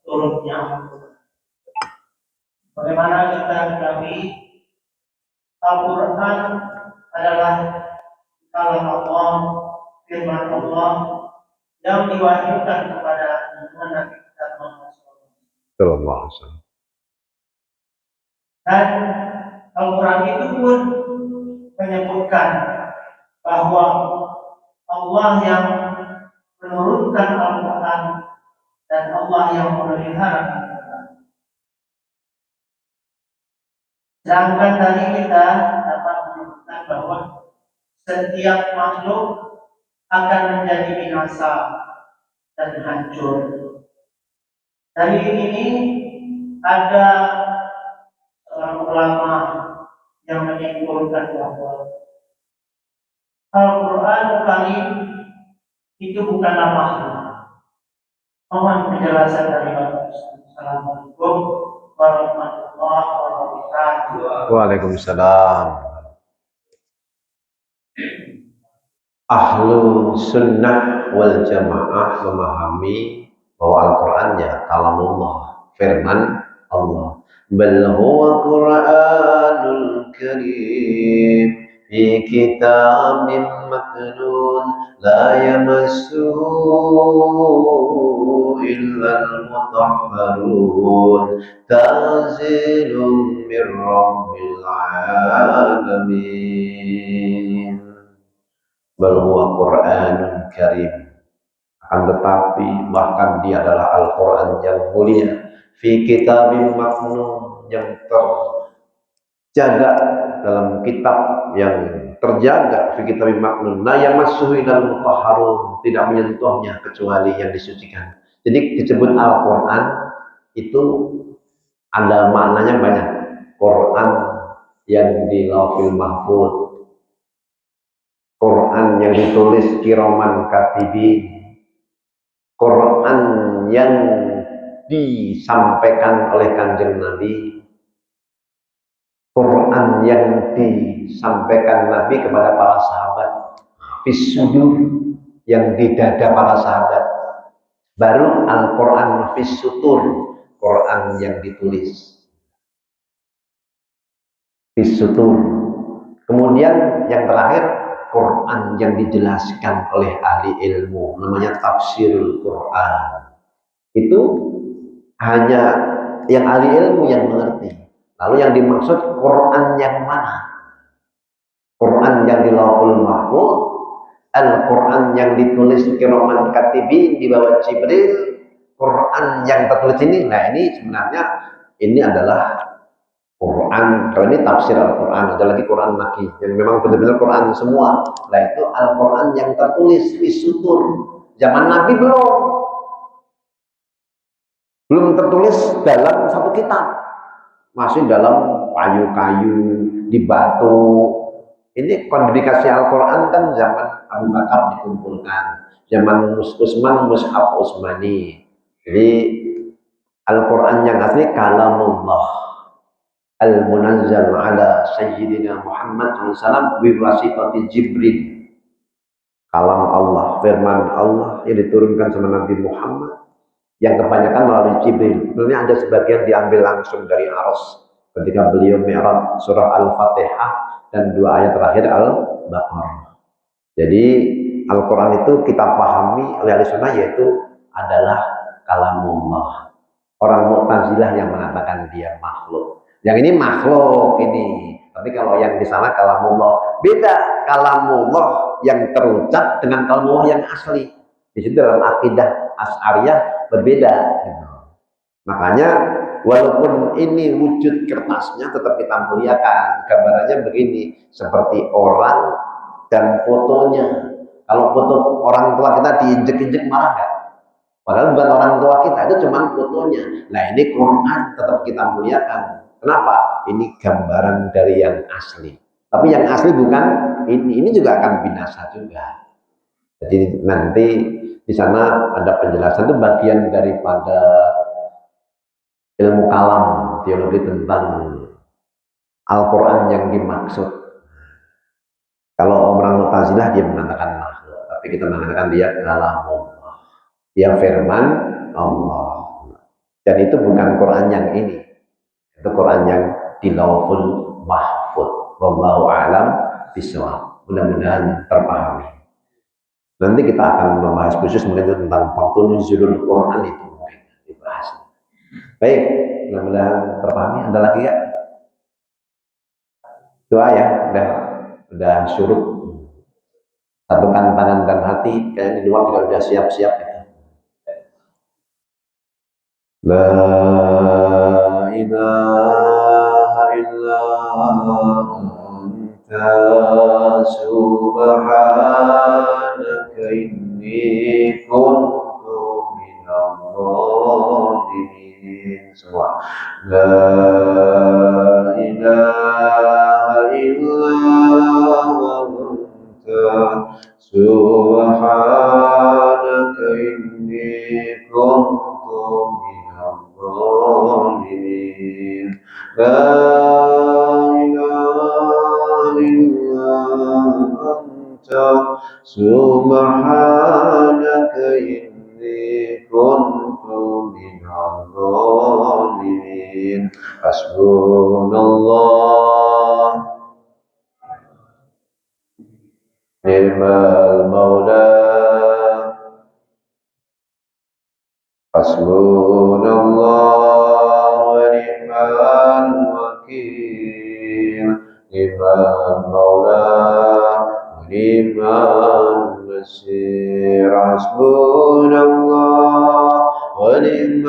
turunnya Al-Quran. Bagaimana kita ketahui, Al-Quran adalah kalam Allah, firman Allah yang diwahyukan kepada Nabi kita Muhammad SAW. Dan Al-Quran itu pun menyebutkan bahwa Allah yang menurunkan Al-Quran dan Allah yang memelihara Al-Quran. Sedangkan tadi kita dapat menyebutkan bahwa setiap makhluk akan menjadi binasa dan hancur. Dari ini ada seorang ulama yang menyimpulkan bahwa Al-Quran Karim itu bukanlah makhluk. Mohon penjelasan dari Bapak Ustaz. Assalamualaikum warahmatullahi wabarakatuh. Waalaikumsalam. Ahlu sunnah wal jamaah memahami bahwa Al-Quran ya kalamullah, firman Allah. Bal huwa Qur'anul Karim fi kitabim maknun la yamassuhu illal mutahharun tanzilun mir rabbil alamin. Bal huwa Qur'anun Karim, akan tetapi bahkan dia adalah Al-Quran yang mulia, fi kitabim maknun, yang terjaga dalam kitab yang terjaga, fi kitabim maknun la yamassuhu illal mutahharun, tidak menyentuhnya kecuali yang disucikan. Jadi disebut Al-Quran itu ada maknanya banyak. Quran yang di Lauhul Mahfuz, Quran yang ditulis kiraman katibin, Quran yang disampaikan oleh Kanjeng Nabi, Quran yang disampaikan Nabi kepada para sahabat, fis-sudur, yang di dada para sahabat, baru Al-Quran fis-sutur, Quran yang ditulis fis-sutur. Kemudian yang terakhir Quran yang dijelaskan oleh ahli ilmu, namanya tafsirul Quran. Itu hanya yang ahli ilmu yang mengerti. Lalu yang dimaksud Quran yang mana? Quran yang di Lauhul Mahfuz, Al-Quran yang ditulis kiraman katibin di bawah Jibril, Quran yang tertulis ini. Nah, ini sebenarnya ini adalah Quran. Kalau ini tafsir Al-Quran, ada lagi Quran Maki yang memang benar-benar Quran semua. Nah, itu Al-Quran yang tertulis fis-sutur. Zaman Nabi belum tertulis dalam satu kitab, masih dalam kayu-kayu, di batu. Ini kodifikasi Al-Quran kan zaman Abu Bakar dikumpulkan, zaman Utsman, Mushaf Utsmani. Jadi Al-Quran yang asli kalamullah al-munazzal ala sayyidina Muhammad SAW biwasitati Jibril. Kalam Allah, firman Allah yang diturunkan sama Nabi Muhammad, yang kebanyakan melalui Jibril. Sebenarnya ada sebagian diambil langsung dari Aros ketika beliau mi'raj, surah Al-Fatihah dan 2 ayat terakhir Al-Baqarah. Jadi Al-Quran itu kita pahami oleh ahli sunnah yaitu adalah kalamullah. Orang Mu'tazilah yang mengatakan dia makhluk. Yang ini makhluk ini. Tapi kalau yang di sana kalamullah, beda. Kalamullah yang terucap dengan kalamullah yang asli. Di situ dalam akidah Asy'ariyah berbeda. Gitu. Makanya walaupun ini wujud kertasnya tetap kita muliakan. Gambarannya begini, seperti orang dan fotonya. Kalau foto orang tua kita diinjek-injek marah nggak? Padahal bukan orang tua kita, itu cuma fotonya. Nah, ini Quran tetap kita muliakan. Kenapa? Ini gambaran dari yang asli. Tapi yang asli bukan ini juga akan binasa juga. Jadi nanti di sana ada penjelasan, itu bagian daripada ilmu kalam, teologi tentang Al-Quran yang dimaksud. Kalau orang Mu'tazilah dia mengatakan makhluk, tapi kita mengatakan dia kalamullah, dia firman Allah. Dan itu bukan Quran yang ini. Itu Quran yang di Lauhul Mahfuz. Wallahu a'lam bishawab. Mudah-mudahan terpahami. Nanti kita akan membahas khusus mungkin tentang waktu nuzulul Quran itu mungkin dibahas. Baik, mudah-mudahan terpahami. Ada lagi ya? Doa ya, udah syuruk. Satukan tangan dan hati, kayaknya di luar juga udah siap-siap gitu. La ilaha illa anta subhanaka inni kuntu minadh dhalimin. Semua. La ilaha illa anta subhanaka inni kuntu إله إلا أنت سبحانك إني كنت من الظالمين حسبنا الله نعم المولى حسبنا الله ونعم الوكيل نعم المولى ونعم النصير حسبنا الله ونعم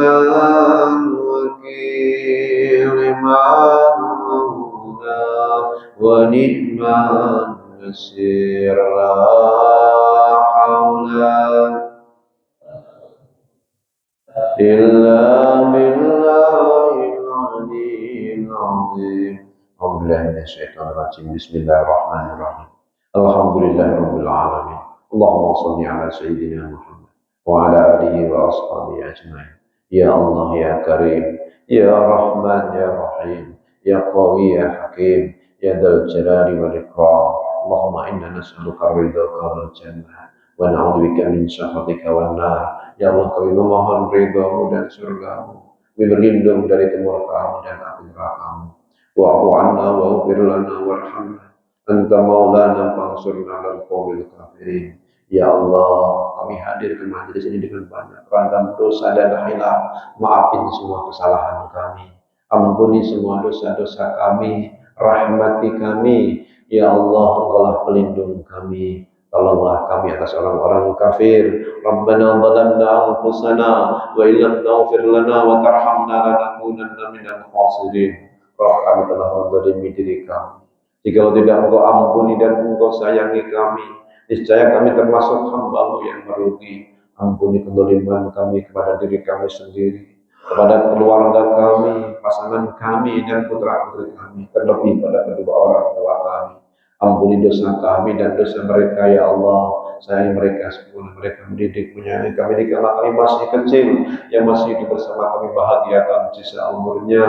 الوكيل نعم المولى ونعم النصير لا حول إلا بالله العلي العظيم أعوذ بالله من الشيطان الرجيم بسم الله الرحمن الرحيم الحمد لله رب العالمين اللهم صل على سيدنا محمد وعلى آله وأصحابه أجمعين يا الله يا كريم يا رحمن يا رحيم يا قوي يا حكيم يا ذا الجلال والإكرام اللهم إنا نسألك الرضا والجنة ونعوذ بك من سخطك والنار. Ya Allah, kami memohon ridha-Mu dan surga-Mu, kami berlindung dari kemurkaan dan api neraka-Mu. Wa'fu 'anna waghfir lana warhamna anta maulana fansurna 'alal qaumil kafirin. Ya Allah, kami hadir ke majelis ini dengan banyak ragam dosa dan hilaf. Maafin semua kesalahan kami, ampuni semua dosa-dosa kami, rahmati kami. Ya Allah, Engkaulah pelindung kami. Tolonglah kami atas orang-orang kafir. Rabbana zalamna anfusana wa illam taghfir lana wa tarhamna lanakunanna minal khasirin. Roh kami telah menzalimi diri kami. Jika tidak Engkau ampuni dan Engkau sayangi kami, niscaya kami termasuk hamba-Mu yang merugi. Ampuni kezaliman kami kepada diri kami sendiri, kepada keluarga kami, pasangan kami, dan putra-putri kami, terlebih pada kedua orang tua kami. Ampuni dosa kami dan dosa mereka, ya Allah. Sayangi mereka sebelum mereka mendidik, menyayangi kami dikala kami masih kecil, yang masih hidup bersama kami bahagiakan sisa umurnya,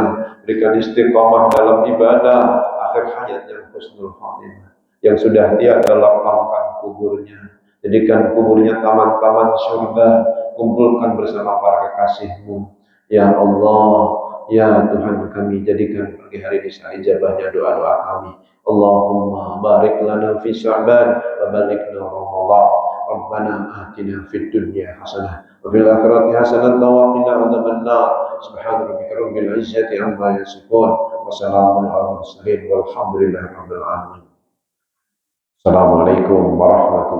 berikan istiqamah dalam ibadah, akhir hayat yang husnul khatimah. Yang sudah tiada lapangkan kuburnya, jadikan kuburnya taman-taman surga, kumpulkan bersama para kekasih-Mu. Ya Allah, ya Tuhan kami, jadikan pagi hari ini ijabahnya doa-doa kami. Allahumma barik lana fi Sya'ban wa balighna Ramadan. Rabbana atina fid dunya hasanah wa fil akhirati hasanah wa qina adzabannar. Subhana rabbika rabbil izzati amma yasifun wa salamun alal mursalin walhamdulillahi rabbil alamin. Assalamualaikum warahmatullahi